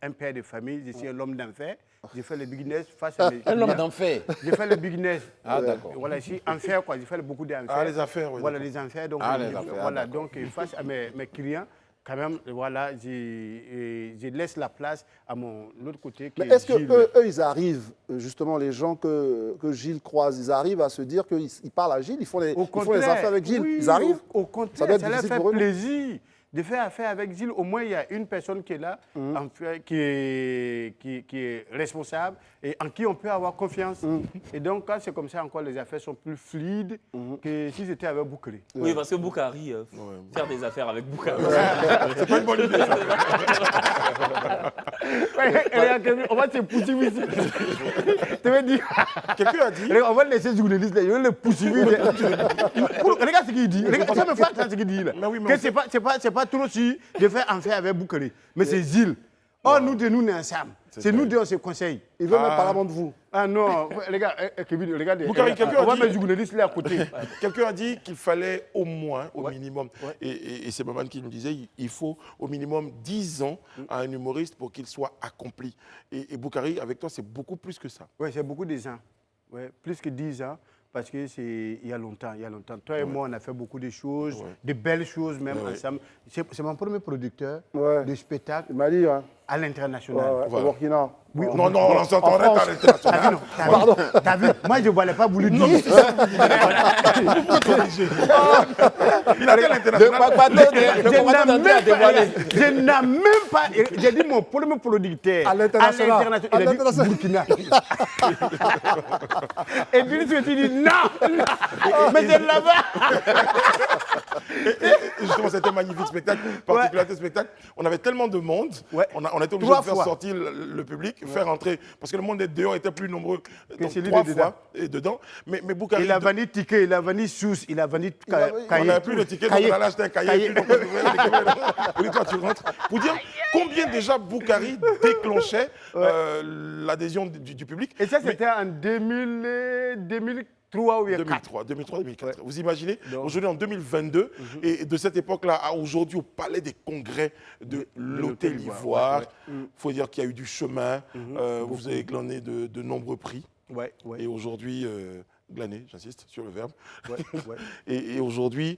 un père de famille, je suis un homme d'enfer. J'ai fait le business face à mes... Un homme d'enfer. J'ai fait le business. Ah, d'accord. Voilà, je suis enfer, quoi. J'ai fait beaucoup d'enfer. Ah, les affaires, oui. Voilà, les enfers. Donc, Ah, les affaires, voilà, d'accord. donc face à mes clients, quand même, voilà, je laisse la place à mon autre côté. Qui Mais est est-ce Gilles. que eux, ils arrivent, justement, les gens que Gilles croise, ils arrivent à se dire qu'ils parlent à Gilles, ils font les affaires avec Gilles, oui, ils arrivent? Au Ça contraire, doit être ça leur difficile fait pour eux, non? plaisir de faire affaire avec Gilles. Au moins, il y a une personne qui est là, en fait, qui est responsable et en qui on peut avoir confiance. Et donc, quand c'est comme ça, encore, les affaires sont plus fluides que si c'était avec Boukari. oui, parce que Boukari, faire des affaires avec Boukari. C'est pas une bonne idée, ça. On va te pousser ici. Tu veux dire, Quelqu'un a dit... on va laisser journaliste là, il va le pousser. Regarde ce qu'il dit. Regarde, ça me fait entendre ce qu'il dit là. Mais oui, mais Que on c'est pas trop si de faire affaire avec Boukari. Mais c'est Gilles. Oh, nous deux, nous, on est ensemble. C'est nous deux, on se conseille. Ils veulent même parler avant de vous. Ah non, les gars, Kevin, regardez. Boukari, quelqu'un On va a dit- mettre le journaliste là à côté. Quelqu'un a dit qu'il fallait au moins, au minimum, et c'est Maman qui nous disait, il faut au minimum 10 ans à un humoriste pour qu'il soit accompli. Et Boukari, avec toi, c'est beaucoup plus que ça. Oui, c'est beaucoup de gens. Ouais, plus que 10 ans. Parce que c'est il y a longtemps. Toi et moi, on a fait beaucoup de choses, de belles choses même ensemble. C'est mon premier producteur de spectacle Il m'a dit, hein. à l'international. Voilà. Au Burkina. Oui, Non, non, on s'entendrait à l'international. T'as vu, moi, je ne voulais pas vous le dire. Il a dit à l'international. Je n'ai même pas... J'ai dit mon premier producteur À l'international. Il a dit Burkina. Et puis, je me suis dit non, mais c'est là-bas. Et justement, c'était un magnifique spectacle, particularité spectacle. On avait tellement de monde, Ouais. on a été obligé 3 de faire fois. sortir le public, faire entrer, parce que le monde dehors était plus nombreux, donc celui 3 de dedans. fois et dedans. Mais Boukari, Il a vendu ticket, il a vendu sous, il a vendu on cahier. n'avait plus de ticket, donc on allait acheter un cahier. Puis donc on ouvrait les cahiers. Puis toi, tu rentres. Pour dire combien déjà Boukari déclenchait l'adhésion du public. Et ça, c'était en 2003 ou 2004. 2003-2004. Vous imaginez, aujourd'hui en 2022, et de cette époque-là à aujourd'hui au Palais des Congrès de l'Hôtel Ivoire, il faut dire qu'il y a eu du chemin, vous avez glané de nombreux prix, et aujourd'hui, glané, j'insiste sur le verbe, et aujourd'hui,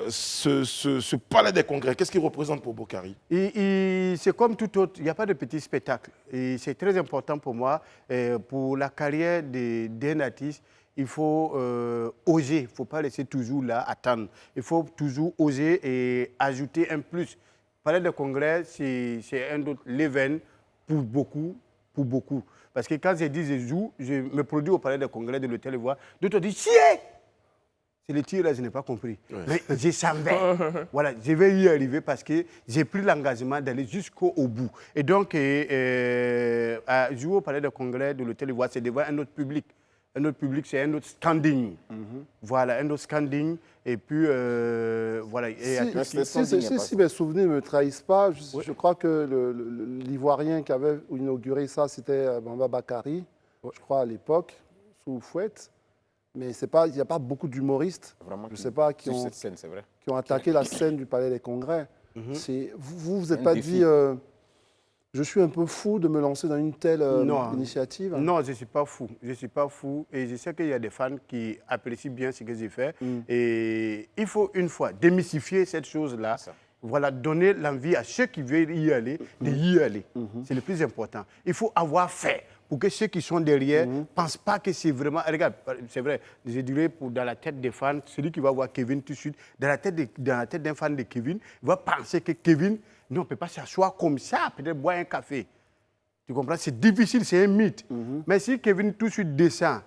ce Palais des Congrès, qu'est-ce qu'il représente pour Boukari? C'est comme tout autre, il n'y a pas de petit spectacle. Et c'est très important pour moi, pour la carrière d'un artiste. Il faut oser, il ne faut pas laisser toujours là attendre. Il faut toujours oser et ajouter un plus. Palais de congrès, c'est un autre level pour beaucoup, Parce que quand je dis je joue, je me produis au Palais de congrès de l'Hôtel Ivoire, d'autres disent chier! C'est le tir là, je n'ai pas compris. Mais je savais. Voilà, je vais y arriver parce que j'ai pris l'engagement d'aller jusqu'au bout. Et donc, à jouer au Palais de congrès de l'Hôtel Ivoire, c'est devant un autre public. Un autre public, c'est un autre standing. Voilà, un autre standing. Et puis, voilà. Si mes souvenirs ne me trahissent pas, je crois que l'Ivoirien qui avait inauguré ça, c'était Bamba Bakari, je crois à l'époque, sous Fouette. Mais il n'y a pas beaucoup d'humoristes, je ne sais pas, qui ont attaqué la scène du Palais des Congrès. Vous vous êtes pas dit... je suis un peu fou de me lancer dans une telle initiative. Non, je ne suis pas fou. Je ne suis pas fou. Et je sais qu'il y a des fans qui apprécient bien ce que j'ai fait. Et il faut une fois démystifier cette chose-là. Voilà, donner l'envie à ceux qui veulent y aller, d'y aller. C'est le plus important. Il faut avoir fait pour que ceux qui sont derrière ne pensent pas que c'est vraiment... Regarde, c'est vrai, je dirais dans la tête des fans, celui qui va voir Kevin tout de suite, dans la tête d'un fan de Kevin, il va penser que Kevin... Non, on ne peut pas s'asseoir comme ça, peut-être boire un café. Tu comprends? C'est difficile, c'est un mythe. Mais si Kevin tout de suite descend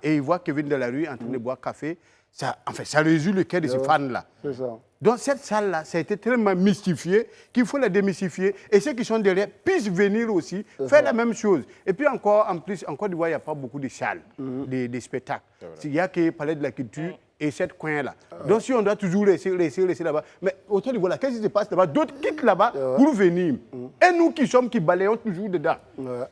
et il voit Kevin dans la rue en train de boire café, ça résout le cœur de ces fans-là. C'est ça. Donc cette salle-là, ça a été tellement mystifié qu'il faut la démystifier. Et ceux qui sont derrière puissent venir aussi faire la même chose. Et puis encore, en plus, en Côte d'Ivoire, il n'y a pas beaucoup de salles, des spectacles. Il y a que le Palais de la Culture et cette coin-là. Donc si on doit toujours laisser là-bas. Mais autour de voilà, qu'est-ce qui se passe là-bas? D'autres quittent là-bas pour venir. Et nous qui balayons toujours dedans.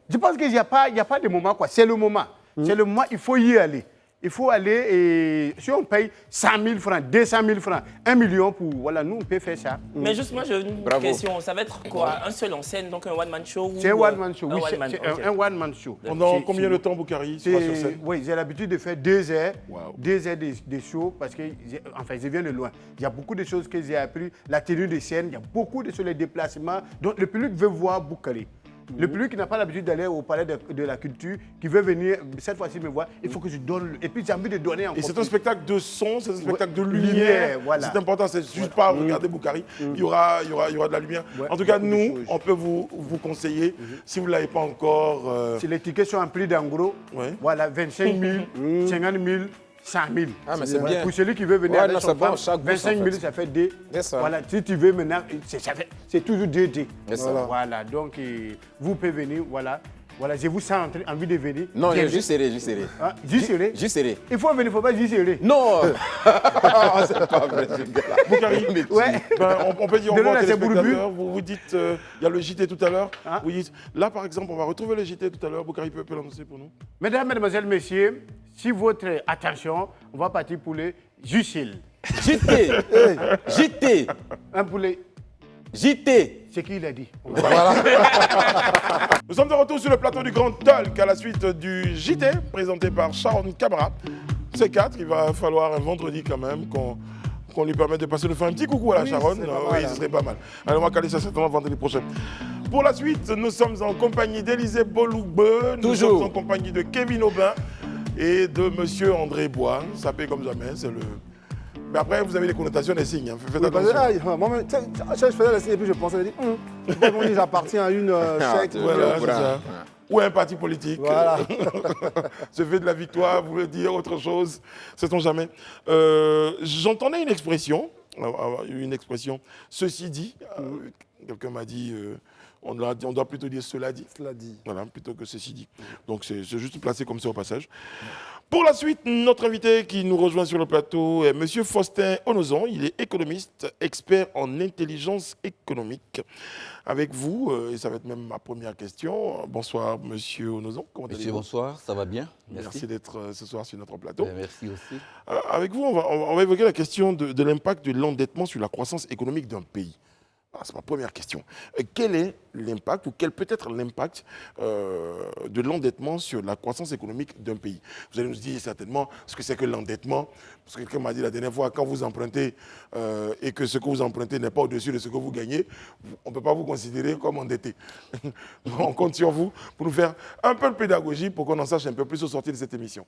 Je pense qu'il n'y a pas de moment, quoi. C'est le moment. C'est le moment, il faut y aller. Il faut aller et si on paye 100 000 francs, 200 000 francs, 1 million pour... Voilà, nous, on peut faire ça. Mais juste moi, j'ai une question. Ça va être quoi? Un seul en scène, donc un one-man show? C'est un one-man show, oui, ok. un one-man show. Pendant combien de temps, Boukari sera sur scène? Oui, j'ai l'habitude de faire 2 heures, 2 heures de show parce que, enfin, je viens de loin. Il y a beaucoup de choses que j'ai appris, la tenue de scène, il y a beaucoup de choses, les déplacements. Donc, le public veut voir Boukari. Le public qui n'a pas l'habitude d'aller au Palais de la Culture, qui veut venir cette fois-ci me voir, il faut que je donne. Et puis j'ai envie de donner encore. Et c'est plus. un spectacle de son, c'est un spectacle de lumière. Voilà. C'est important, c'est juste pas regarder Boukari. Il y aura de la lumière. En tout cas, nous, on peut vous conseiller, si vous ne l'avez pas encore. Si les tickets sont en prix d'en gros, voilà, 25 000, 50 000. 100 000. Ah, mais c'est bien. Pour celui qui veut venir avec son femme, chaque 25 000, ça fait 2. Voilà, si tu veux maintenant, c'est toujours 2 D. Voilà, donc vous pouvez venir, voilà. Voilà, je vous sens envie de venir. Non, juste serré. Ah, juste serré? Juste serré. Il faut venir, il ne faut pas juste serré. Non. C'est pas vrai, ce gars-là. Boukari, on peut dire au revoir aux téléspectateurs. Vous dites, il y a le JT tout à l'heure. Vous dites, là par exemple, on va retrouver le JT tout à l'heure. Boukari peut l'annoncer pour nous. Mesdames, Mesdemoiselles, Messieurs, si votre attention, on va partir pour le JT. JT. Un pour les... JT. C'est qui il a dit. Nous sommes de retour sur le plateau du Grand Talk à la suite du JT présenté par Sharon Camara. C'est 4, il va falloir un vendredi quand même qu'on lui permette de passer, de faire un petit coucou à la Sharon. Oui, ce serait pas mal. Allez, on va caler ça certainement vendredi prochain. Pour la suite, nous sommes en compagnie d'Élisée Boloube. Nous sommes en compagnie de Kevin Aubin et de Monsieur André Bois. Ça paie comme jamais, c'est le... Mais après, vous avez les connotations des signes. Hein. Faites attention. Moi-même, je faisais les signes et puis je pensais, je dis, j'appartiens à une secte. Voilà, c'est ça. Ou à un parti politique. Voilà. Se fait de la victoire, vous voulez dire autre chose, sait-on jamais. J'entendais une expression, ceci dit, quelqu'un m'a dit, on doit plutôt dire cela dit. Cela dit. Voilà, plutôt que ceci dit. Donc c'est juste placé comme ça au passage. Pour la suite, notre invité qui nous rejoint sur le plateau est M. Faustin Onozon. Il est économiste, expert en intelligence économique. Avec vous, et ça va être même ma première question. Bonsoir, M. Onozon. Comment allez-vous? Monsieur, bonsoir, ça va bien? Merci d'être ce soir sur notre plateau. Merci aussi. Avec vous, on va évoquer la question de l'impact de l'endettement sur la croissance économique d'un pays. C'est ma première question. Quel est l'impact, ou quel peut être l'impact de l'endettement sur la croissance économique d'un pays? Vous allez nous dire certainement ce que c'est que l'endettement. Parce que quelqu'un m'a dit la dernière fois, quand vous empruntez et que ce que vous empruntez n'est pas au-dessus de ce que vous gagnez, on ne peut pas vous considérer comme endetté. On compte sur vous pour nous faire un peu de pédagogie pour qu'on en sache un peu plus au sortir de cette émission.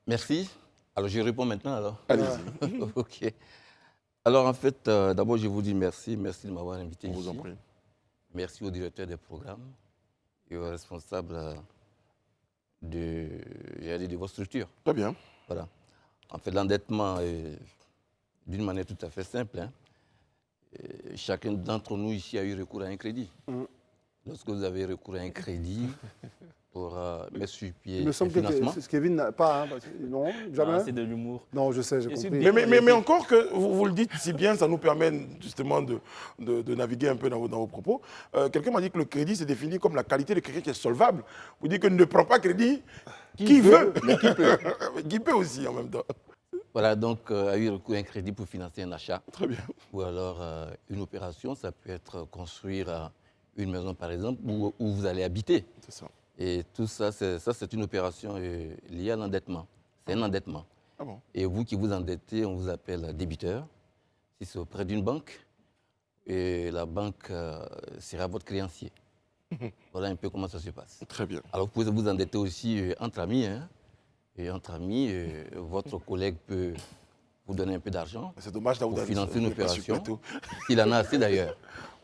Merci. Alors, je réponds maintenant alors. Allez-y. OK. Alors, en fait, d'abord, je vous dis merci. Merci de m'avoir invité ici. On vous en prie. Merci au directeur des programmes et aux responsables de votre structure. Très bien. Voilà. En fait, l'endettement est d'une manière tout à fait simple. Hein. Chacun d'entre nous ici a eu recours à un crédit. Lorsque vous avez recours à un crédit pour mettre sur pied un financement... que Kevin n'a pas, hein, non, jamais. C'est de l'humour. Non, je sais, j'ai compris. Mais encore que vous le dites si bien, ça nous permet justement de naviguer un peu dans vos propos. Quelqu'un m'a dit que le crédit, c'est défini comme la qualité de quelqu'un qui est solvable. Vous dites que ne prend pas crédit qui veut, mais qui peut. Qui peut aussi en même temps. Voilà, donc a eu recours à un crédit pour financer un achat. Très bien. Ou alors une opération, ça peut être construire une maison par exemple, où vous allez habiter. C'est ça. Et tout ça, c'est une opération liée à l'endettement. C'est un endettement. Ah bon? Et vous qui vous endettez, on vous appelle débiteur. Si c'est auprès d'une banque, et la banque sera votre créancier. Voilà un peu comment ça se passe. Très bien. Alors vous pouvez vous endetter aussi entre amis. Hein. Et entre amis, votre collègue peut vous donner un peu d'argent C'est dommage pour financer une opération. S'il en a assez d'ailleurs.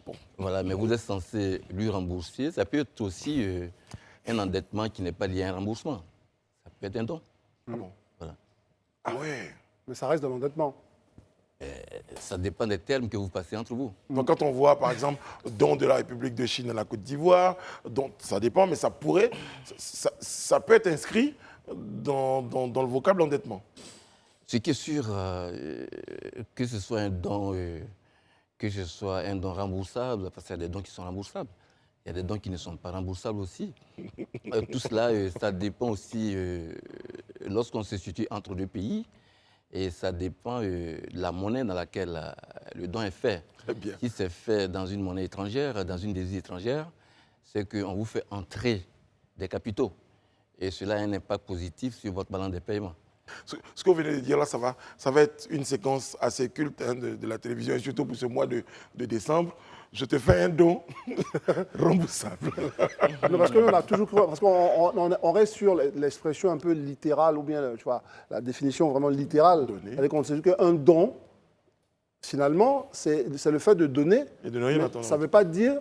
Bon, Voilà, mais vous êtes censé lui rembourser. Ça peut être aussi un endettement qui n'est pas lié à un remboursement. Ça peut être un don. Ah bon? Voilà. Ah ouais. Mais ça reste de l'endettement. Ça dépend des termes que vous passez entre vous. Donc quand on voit, par exemple, don de la République de Chine à la Côte d'Ivoire, ça dépend, mais ça pourrait, ça peut être inscrit dans le vocable endettement. Ce qui est sûr, que ce soit un don, remboursable, parce qu'il y a des dons qui sont remboursables, il y a des dons qui ne sont pas remboursables aussi. Tout cela, ça dépend aussi lorsqu'on se situe entre deux pays, et ça dépend de la monnaie dans laquelle le don est fait. Très bien. Si c'est fait dans une monnaie étrangère, dans une devise étrangère, c'est qu'on vous fait entrer des capitaux. Et cela a un impact positif sur votre balance de paiement. Ce que vous venez de dire là, ça va être une séquence assez culte hein, de la télévision, et surtout pour ce mois de décembre. Je te fais un don remboursable. Non, parce qu'on a toujours cru, parce qu'on reste sur l'expression un peu littérale, ou bien tu vois, la définition vraiment littérale. Donner. On sait qu'un don, finalement, c'est le fait de donner. Et de ne rien mais attendre. ça ne veut pas dire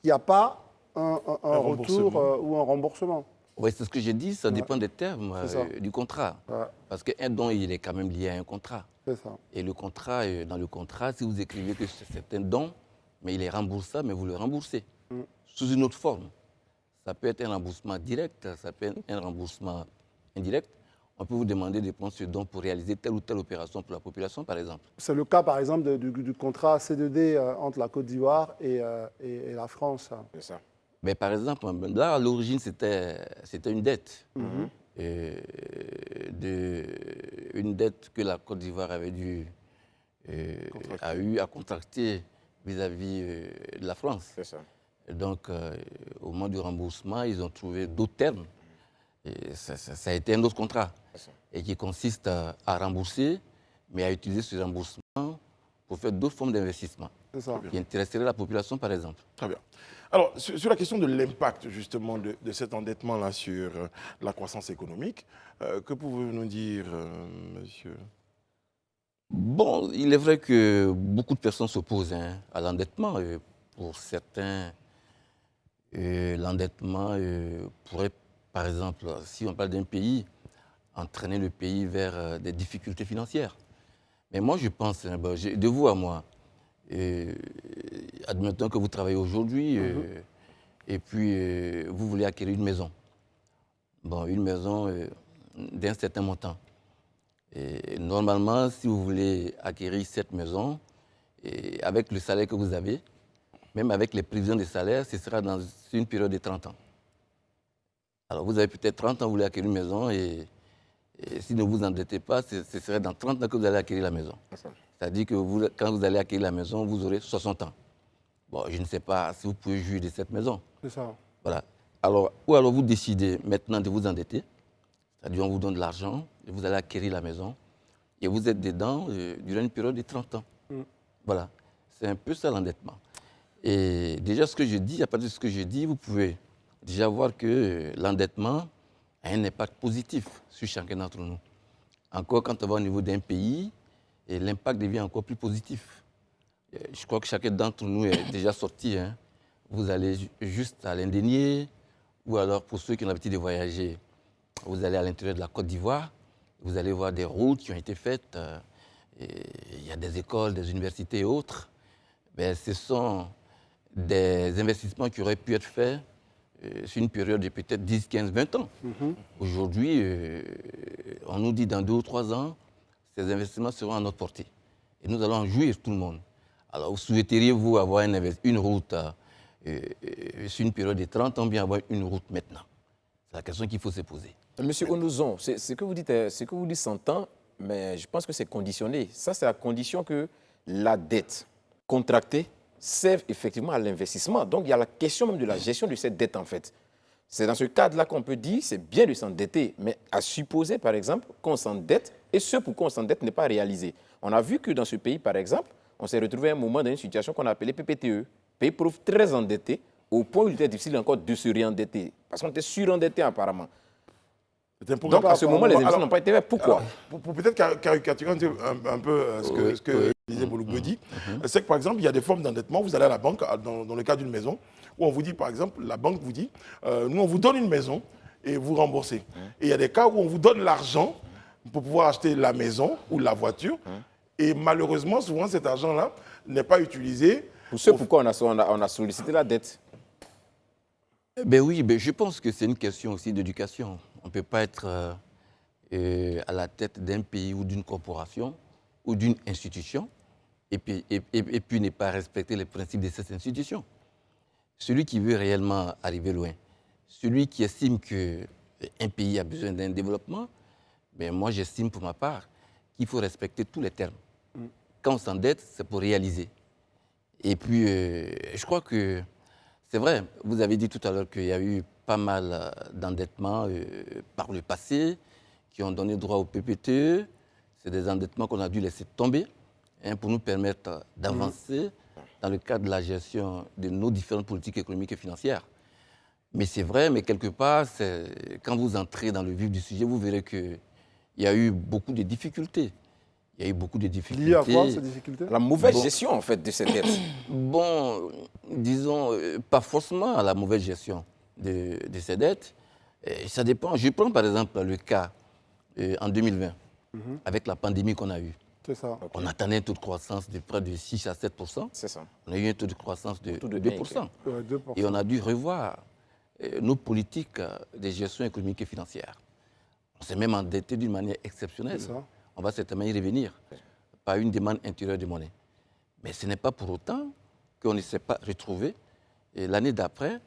qu'il n'y a pas un retour remboursement. ou un remboursement. Oui, c'est ce que j'ai dit, ça dépend des termes du contrat. Ouais. Parce qu'un don, il est quand même lié à un contrat. C'est ça. Et le contrat, dans le contrat, si vous écrivez que c'est un don, mais il est remboursable, mais vous le remboursez sous une autre forme. Ça peut être un remboursement direct, ça peut être un remboursement indirect. On peut vous demander de prendre ce don pour réaliser telle ou telle opération pour la population, par exemple. C'est le cas, par exemple, du contrat C2D entre la Côte d'Ivoire et la France. C'est ça. Mais par exemple, là, à l'origine, c'était une dette. Une dette que la Côte d'Ivoire avait eu à contracter vis-à-vis de la France. C'est ça. Et donc, au moment du remboursement, ils ont trouvé d'autres termes. Et ça a été un autre contrat. Et qui consiste à rembourser, mais à utiliser ce remboursement pour faire d'autres formes d'investissement. C'est ça. Qui intéresseraient la population, par exemple. Très bien. Alors, sur la question de l'impact, justement, de cet endettement-là sur la croissance économique, que pouvez-vous nous dire, monsieur? Bon, il est vrai que beaucoup de personnes s'opposent à l'endettement. Pour certains, l'endettement pourrait, par exemple, si on parle d'un pays, entraîner le pays vers des difficultés financières. Mais moi, je pense, de vous à moi, admettons que vous travaillez aujourd'hui et puis vous voulez acquérir une maison. Bon, une maison d'un certain montant. Et normalement, si vous voulez acquérir cette maison, et avec le salaire que vous avez, même avec les prévisions de salaire, ce sera dans une période de 30 ans. Alors vous avez peut-être 30 ans, vous voulez acquérir une maison et si ne vous endettez pas, ce serait dans 30 ans que vous allez acquérir la maison. C'est-à-dire que quand vous allez acquérir la maison, vous aurez 60 ans. Bon, je ne sais pas si vous pouvez jouir de cette maison. C'est ça. Voilà. Ou alors vous décidez maintenant de vous endetter, c'est-à-dire on vous donne de l'argent, et vous allez acquérir la maison, et vous êtes dedans durant une période de 30 ans. Voilà. C'est un peu ça l'endettement. Et déjà ce que je dis, à partir de ce que je dis, vous pouvez déjà voir que l'endettement a un impact positif sur chacun d'entre nous. Encore quand on va au niveau d'un pays, et l'impact devient encore plus positif. Je crois que chacun d'entre nous est déjà sorti. Vous allez juste à l'Indénier, ou alors pour ceux qui ont l'habitude de voyager, vous allez à l'intérieur de la Côte d'Ivoire, vous allez voir des routes qui ont été faites, il y a des écoles, des universités et autres. Mais ce sont des investissements qui auraient pu être faits sur une période de peut-être 10, 15, 20 ans. Aujourd'hui, on nous dit dans 2 ou 3 ans, ces investissements seront à notre portée. Et nous allons en jouir tout le monde. Alors, souhaiteriez-vous avoir une route sur une période de 30 ans, bien avoir une route maintenant? C'est la question qu'il faut se poser. Monsieur Onouzon, ce que vous dites s'entend, mais je pense que c'est conditionné. Ça, c'est à condition que la dette contractée serve effectivement à l'investissement. Donc, il y a la question même de la gestion de cette dette, en fait. C'est dans ce cadre-là qu'on peut dire c'est bien de s'endetter, mais à supposer, par exemple, qu'on s'endette et ce pour quoi on s'endette n'est pas réalisé. On a vu que dans ce pays, par exemple, on s'est retrouvé à un moment dans une situation qu'on a appelée PPTE, pays pauvre très endetté, au point où il était difficile encore de se réendetter, parce qu'on était surendetté apparemment. Donc à ce moment, les investissements n'ont pas été faits. Pourquoi? Pour peut-être caricaturer un peu ce que disait Bologbedi, c'est que par exemple, il y a des formes d'endettement. Vous allez à la banque, dans le cas d'une maison, où on vous dit, par exemple, la banque vous dit, nous, on vous donne une maison et vous remboursez. Et il y a des cas où on vous donne l'argent pour pouvoir acheter la maison ou la voiture. Et malheureusement, souvent, cet argent-là n'est pas utilisé. Pour ce pourquoi on a sollicité la dette. Ben oui, je pense que c'est une question aussi d'éducation. On ne peut pas être à la tête d'un pays ou d'une corporation ou d'une institution et puis ne pas respecter les principes de cette institution. Celui qui veut réellement arriver loin, celui qui estime qu'un pays a besoin d'un développement, ben moi j'estime pour ma part qu'il faut respecter tous les termes. Quand on s'endette, c'est pour réaliser. Et puis, je crois que c'est vrai, vous avez dit tout à l'heure qu'il y a eu pas mal d'endettements par le passé qui ont donné droit au PPTE. C'est des endettements qu'on a dû laisser tomber pour nous permettre d'avancer dans le cadre de la gestion de nos différentes politiques économiques et financières. Mais c'est vrai, mais quelque part, quand vous entrez dans le vif du sujet, vous verrez qu'il y a eu beaucoup de difficultés. Il y a eu beaucoup de difficultés. Liées à quoi, ces difficultés? La mauvaise gestion, en fait, de cette dette. Bon, disons, pas forcément à la mauvaise gestion de ces dettes. Ça dépend. Je prends par exemple le cas en 2020, avec la pandémie qu'on a eue. C'est ça. On attendait un taux de croissance de près de 6 à 7 %. C'est ça. On a eu un taux de croissance de 2 %. Ouais, 2%. Et on a dû revoir nos politiques de gestion économique et financière. On s'est même endetté d'une manière exceptionnelle. C'est ça. On va certainement y revenir par une demande intérieure de monnaie. Mais ce n'est pas pour autant qu'on ne s'est pas retrouvé. Et l'année d'après,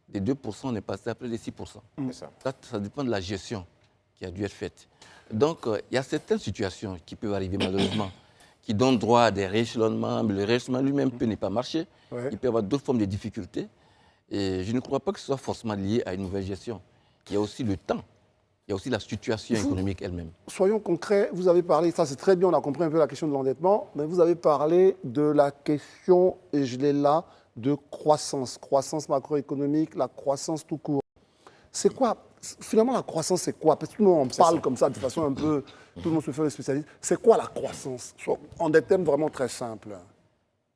des 2 %, on est passé à près de 6 %. C'est ça. Ça dépend de la gestion qui a dû être faite. Donc, il y a certaines situations qui peuvent arriver malheureusement, qui donnent droit à des rééchelonnements, mais le rééchelonnement lui-même peut ne pas marcher. Ouais. Il peut y avoir d'autres formes de difficultés. Et je ne crois pas que ce soit forcément lié à une mauvaise gestion. Il y a aussi le temps. Il y a aussi la situation économique elle-même. Soyons concrets, vous avez parlé, ça c'est très bien, on a compris un peu la question de l'endettement, mais vous avez parlé de la question, et je l'ai là, de croissance macroéconomique, la croissance tout court. C'est quoi, finalement la croissance c'est quoi? Parce que tout le monde en parle comme ça, de façon un peu, tout le monde se fait le spécialiste. C'est quoi la croissance? En des termes vraiment très simples.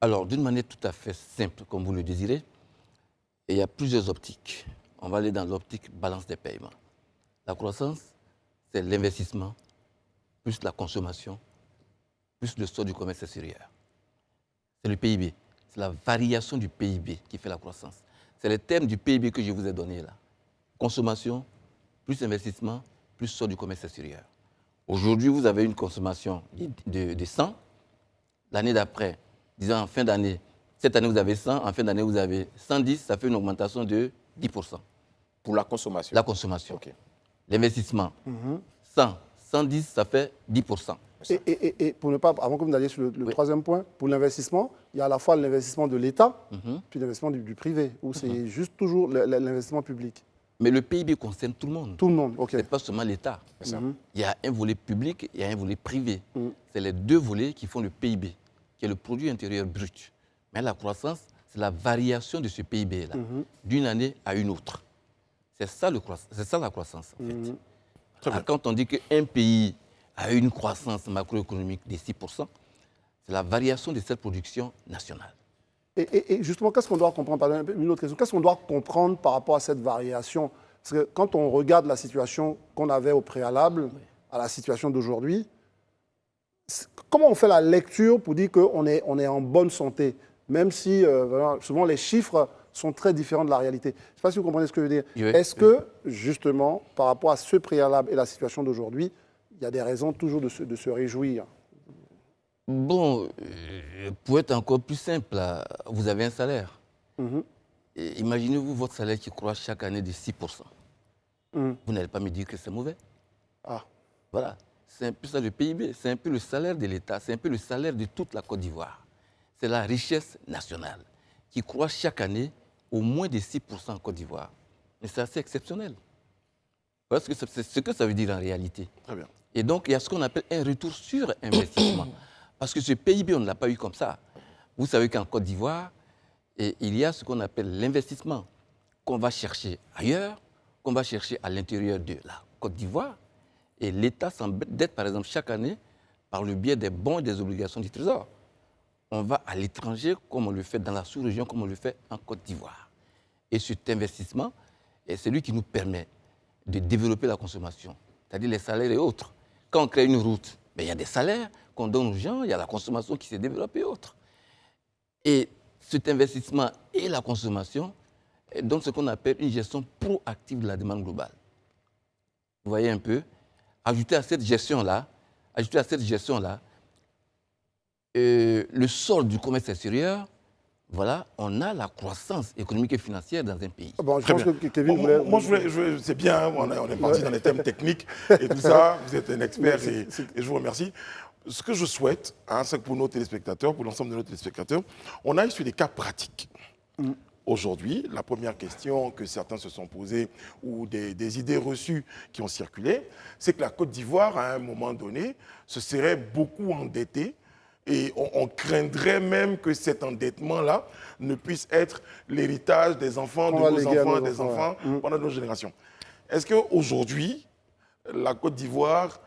Alors, d'une manière tout à fait simple, comme vous le désirez, il y a plusieurs optiques. On va aller dans l'optique balance des paiements. La croissance, c'est l'investissement, plus la consommation, plus le solde du commerce extérieur. C'est le PIB. C'est la variation du PIB qui fait la croissance. C'est le terme du PIB que je vous ai donné là. Consommation, plus investissement, plus solde du commerce extérieur. Aujourd'hui, vous avez une consommation de 100. L'année d'après, disons en fin d'année, cette année vous avez 100, en fin d'année vous avez 110, ça fait une augmentation de 10 %. Pour la consommation. La consommation. Ok. L'investissement, 100, 110, ça fait 10 %. Et pour ne pas, avant que vous n'alliez sur le troisième point, pour l'investissement, il y a à la fois l'investissement de l'État, puis l'investissement du privé, où c'est juste toujours l'investissement public. Mais le PIB concerne tout le monde. Tout le monde, ok. Ce n'est pas seulement l'État. C'est ça. Il y a un volet public, il y a un volet privé. C'est les deux volets qui font le PIB, qui est le produit intérieur brut. Mais la croissance, c'est la variation de ce PIB-là, d'une année à une autre. C'est ça la croissance, en fait. Alors, quand on dit qu'un pays a une croissance macroéconomique de 6 %, c'est la variation de cette production nationale. Et justement, qu'est-ce qu'on doit comprendre, pardon, une autre question, qu'est-ce qu'on doit comprendre par rapport à cette variation? Parce que quand on regarde la situation qu'on avait au préalable à la situation d'aujourd'hui, comment on fait la lecture pour dire qu'on est en bonne santé, même si voilà, souvent les chiffres sont très différents de la réalité. Je ne sais pas si vous comprenez ce que je veux dire. Oui. Est-ce que, justement, par rapport à ce préalable et la situation d'aujourd'hui, il y a des raisons toujours de se réjouir? Bon, pour être encore plus simple, vous avez un salaire. Et imaginez-vous votre salaire qui croît chaque année de 6 %. Vous n'allez pas me dire que c'est mauvais. Ah. Voilà, c'est un peu ça le PIB, c'est un peu le salaire de l'État, c'est un peu le salaire de toute la Côte d'Ivoire. C'est la richesse nationale qui croît chaque année au moins de 6 % en Côte d'Ivoire. Mais c'est assez exceptionnel. Parce que c'est ce que ça veut dire en réalité. Très bien. Et donc, il y a ce qu'on appelle un retour sur investissement. Parce que ce PIB, on ne l'a pas eu comme ça. Vous savez qu'en Côte d'Ivoire, il y a ce qu'on appelle l'investissement qu'on va chercher ailleurs, qu'on va chercher à l'intérieur de la Côte d'Ivoire. Et l'État s'endette, par exemple, chaque année par le biais des bons et des obligations du Trésor. on va à l'étranger, comme on le fait dans la sous-région, comme on le fait en Côte d'Ivoire. Et cet investissement, c'est lui qui nous permet de développer la consommation, c'est-à-dire les salaires et autres. Quand on crée une route, il y a des salaires qu'on donne aux gens, il y a la consommation qui s'est développée et autres. Et cet investissement et la consommation donnent ce qu'on appelle une gestion proactive de la demande globale. Vous voyez un peu, ajouter à cette gestion-là, le solde du commerce extérieur, voilà, on a la croissance économique et financière dans un pays. Bon, je Très pense bien. que Kevin Moi, voulait... c'est bien, hein, on est parti dans les thèmes techniques et tout ça. Vous êtes un expert et je vous remercie. Ce que je souhaite, hein, c'est que pour nos téléspectateurs, pour l'ensemble de nos téléspectateurs, on aille sur des cas pratiques. Aujourd'hui, la première question que certains se sont posées ou des idées reçues qui ont circulé, c'est que la Côte d'Ivoire, à un moment donné, se serait beaucoup endettée. Et on craindrait même que cet endettement-là ne puisse être l'héritage des enfants, de nos enfants, des enfants pendant nos générations. Est-ce qu'aujourd'hui, la Côte d'Ivoire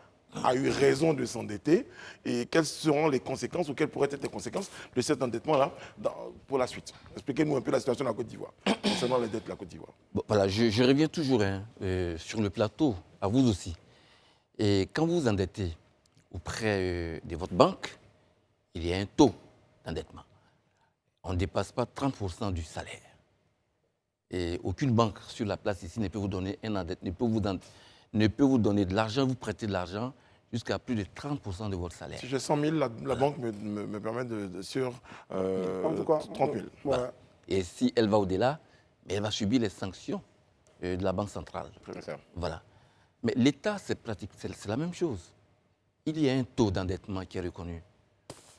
a eu raison de s'endetter et quelles seront les conséquences ou quelles pourraient être les conséquences de cet endettement-là pour la suite? Expliquez-nous un peu la situation de la Côte d'Ivoire, concernant les dettes de la Côte d'Ivoire. Bon, voilà, je reviens toujours sur le plateau, à vous aussi. Et quand vous vous endettez auprès de votre banque, il y a un taux d'endettement. On ne dépasse pas 30% du salaire. Et aucune banque sur la place ici ne peut vous donner un endettement, ne peut vous donner de l'argent, vous prêter de l'argent jusqu'à plus de 30% de votre salaire. Si j'ai 100 000, la banque me permet sur 30 000. Voilà. Et si elle va au-delà, elle va subir les sanctions de la Banque centrale. Voilà. Mais l'État, c'est pratique, c'est la même chose. Il y a un taux d'endettement qui est reconnu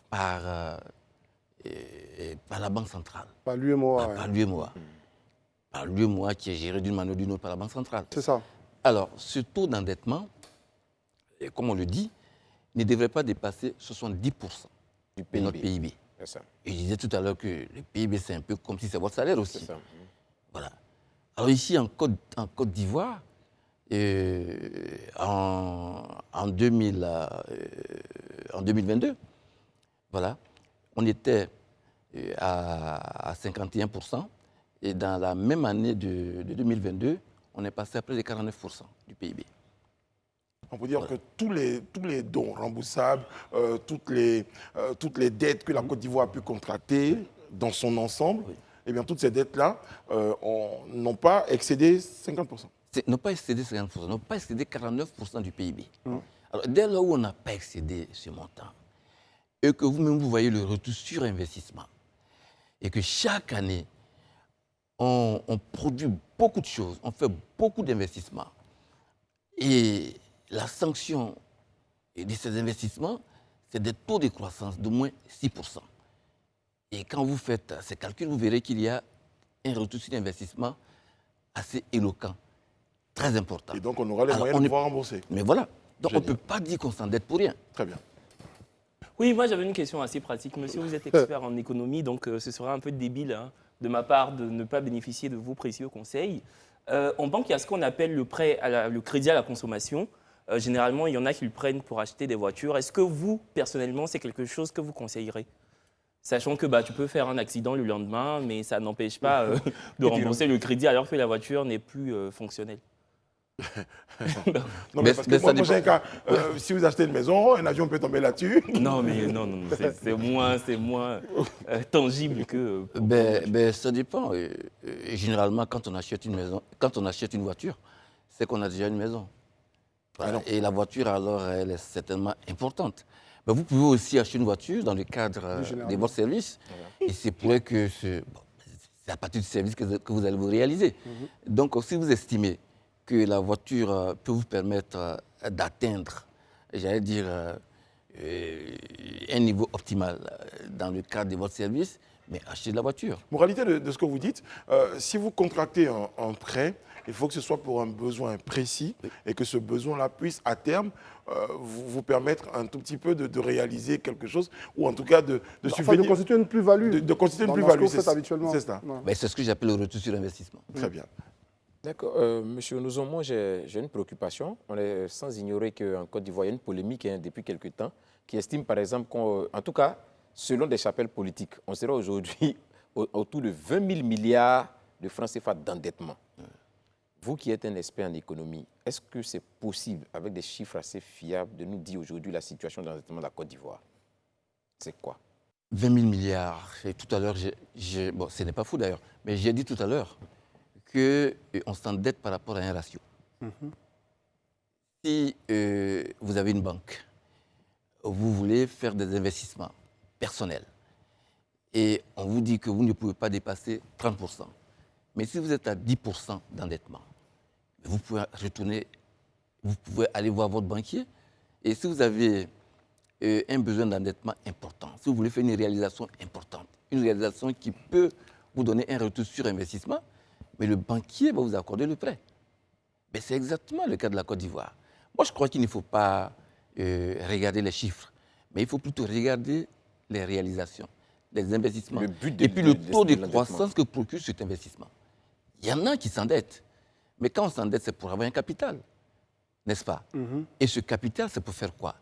par la Banque centrale. Par l'UEMOA. Par l'UEMOA. Par l'UEMOA qui est géré d'une manière ou d'une autre par la Banque centrale. C'est ça. Alors, ce taux d'endettement, comme on le dit, ne devrait pas dépasser 70% de notre PIB. C'est ça. Et je disais tout à l'heure que le PIB, c'est un peu comme si c'est votre salaire aussi. C'est ça. Voilà. Alors ici, en Côte d'Ivoire, en 2022, voilà, on était à 51%. Et dans la même année de 2022, on est passé à près de 49% du PIB. On peut dire que tous les dons remboursables, toutes les dettes que la Côte d'Ivoire a pu contracter dans son ensemble, eh bien, toutes ces dettes-là n'ont pas excédé 50%. N'ont pas excédé 50%, n'ont pas excédé 49% du PIB. Alors, dès lors où on n'a pas excédé ce montant, et que vous-même vous voyez le retour sur investissement, et que chaque année, on produit beaucoup de choses, on fait beaucoup d'investissements, et la sanction de ces investissements, c'est des taux de croissance d'au moins 6%. Et quand vous faites ces calculs, vous verrez qu'il y a un retour sur investissement assez éloquent, très important. Et donc, on aura les moyens de pouvoir rembourser. Mais voilà. Donc, on ne peut pas dire qu'on s'endette pour rien. Très bien. Oui, moi j'avais une question assez pratique. Monsieur, vous êtes expert en économie, donc ce serait un peu débile de ma part de ne pas bénéficier de vos précieux conseils. En banque, il y a ce qu'on appelle le crédit à la consommation. Généralement, il y en a qui le prennent pour acheter des voitures. Est-ce que vous, personnellement, c'est quelque chose que vous conseillerez? Sachant que tu peux faire un accident le lendemain, mais ça n'empêche pas de rembourser le crédit alors que la voiture n'est plus fonctionnelle. Non, mais parce que moi j'ai un cas, si vous achetez une maison, un avion peut tomber là-dessus. Non, mais non, c'est moins tangible que... Ça dépend. Généralement, quand on achète une maison, quand on achète une voiture, c'est qu'on a déjà une maison. Voilà. Et la voiture, alors, elle est certainement importante. Mais vous pouvez aussi acheter une voiture dans le cadre de votre service. Et c'est pour que c'est à partir du service que vous allez vous réaliser. Donc, si vous estimez que la voiture peut vous permettre d'atteindre, j'allais dire, un niveau optimal dans le cadre de votre service, mais achetez de la voiture. Moralité de ce que vous dites, si vous contractez un prêt, il faut que ce soit pour un besoin précis et que ce besoin-là puisse, à terme, vous permettre un tout petit peu de réaliser quelque chose ou en tout cas de subvenir. De constituer une plus-value. De constituer une plus-value, c'est ça. C'est ce que j'appelle le retour sur investissement. Très bien. D'accord. Monsieur Onozo, moi j'ai une préoccupation. On est sans ignorer qu'en Côte d'Ivoire, il y a une polémique depuis quelque temps qui estime par exemple qu'en tout cas, selon des chapelles politiques, on serait aujourd'hui autour de 20 000 milliards de francs CFA d'endettement. Vous qui êtes un expert en économie, est-ce que c'est possible, avec des chiffres assez fiables, de nous dire aujourd'hui la situation d'endettement de la Côte d'Ivoire? C'est quoi? 20 000 milliards. Et tout à l'heure, bon, ce n'est pas fou d'ailleurs, mais j'ai dit tout à l'heure qu'on s'endette par rapport à un ratio. Si vous avez une banque, vous voulez faire des investissements personnels et on vous dit que vous ne pouvez pas dépasser 30%. Mais si vous êtes à 10% d'endettement, vous pouvez retourner, vous pouvez aller voir votre banquier. Et si vous avez un besoin d'endettement important, si vous voulez faire une réalisation importante, une réalisation qui peut vous donner un retour sur investissement, mais le banquier va vous accorder le prêt. Mais c'est exactement le cas de la Côte d'Ivoire. Moi, je crois qu'il ne faut pas regarder les chiffres, mais il faut plutôt regarder les réalisations, les investissements, et puis le taux de croissance que procure cet investissement. Il y en a qui s'endettent, mais quand on s'endette, c'est pour avoir un capital, n'est-ce pas? Et ce capital, c'est pour faire quoi?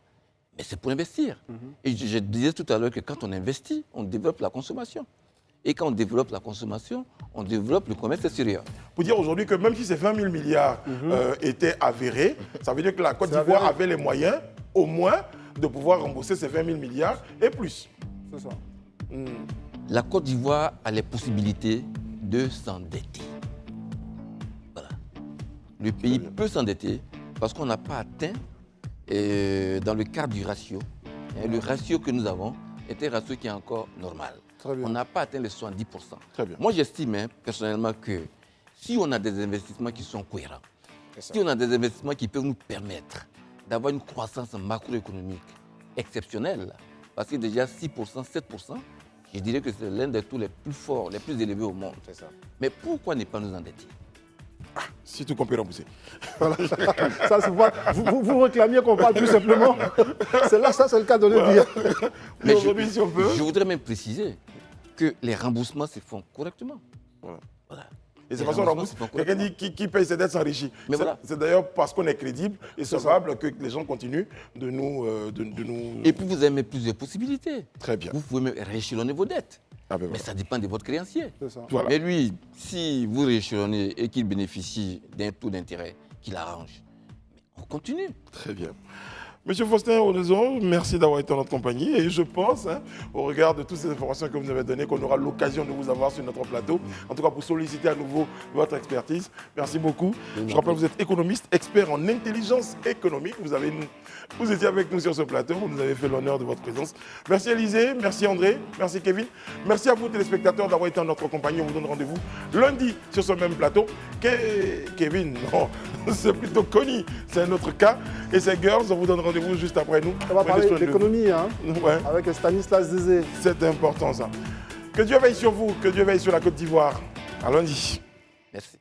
Mais c'est pour investir. Et je disais tout à l'heure que quand on investit, on développe la consommation. Et quand on développe la consommation, on développe le commerce extérieur. Pour dire aujourd'hui que même si ces 20 000 milliards étaient avérés, ça veut dire que la Côte d'Ivoire avait les moyens, au moins, de pouvoir rembourser ces 20 000 milliards et plus. C'est ça. La Côte d'Ivoire a les possibilités de s'endetter. Voilà. Le pays peut s'endetter parce qu'on n'a pas atteint, dans le cadre du ratio, le ratio que nous avons est un ratio qui est encore normal. On n'a pas atteint les 70%. Très bien. Moi, j'estime personnellement que si on a des investissements qui sont cohérents, si on a des investissements qui peuvent nous permettre d'avoir une croissance macroéconomique exceptionnelle, parce que déjà 6%, 7%, je dirais que c'est l'un des taux les plus forts, les plus élevés au monde. Ça. Mais pourquoi ne pas nous endetter? Si tout qu'on peut rembourser. Voilà. Ça se voit. Vous réclamiez qu'on parle plus simplement. C'est là, ça, c'est le cas de le dire. Mais aujourd'hui, si on peut. je voudrais même préciser que les remboursements se font correctement. Voilà. Et c'est parce qu'on rembourse. Quelqu'un dit qui paye ses dettes s'enrichit. Voilà. C'est d'ailleurs parce qu'on est crédible et solvable que les gens continuent de nous, Et puis vous avez plus de possibilités. Très bien. Vous pouvez même rééchelonner vos dettes. Ah ben Mais voilà. ça dépend de votre créancier. C'est ça. Voilà. Mais lui, si vous rééchelonnez et qu'il bénéficie d'un taux d'intérêt qui l'arrange, on continue. Très bien. Monsieur Faustin Onezo, merci d'avoir été en notre compagnie et je pense, au regard de toutes ces informations que vous nous avez données, qu'on aura l'occasion de vous avoir sur notre plateau, en tout cas pour solliciter à nouveau votre expertise. Merci beaucoup. Je rappelle que vous êtes économiste, expert en intelligence économique. Vous étiez avec nous sur ce plateau, vous nous avez fait l'honneur de votre présence. Merci Élisée, merci André, merci Kevin. Merci à vous téléspectateurs d'avoir été en notre compagnie. On vous donne rendez-vous lundi sur ce même plateau. Kevin, non, c'est plutôt Connie, c'est un autre cas. Et c'est Girls, on vous donne rendez-vous juste après nous. On va parler d'économie, hein, ouais. avec Stanislas Zézé. C'est important ça. Que Dieu veille sur vous, que Dieu veille sur la Côte d'Ivoire. À lundi. Merci.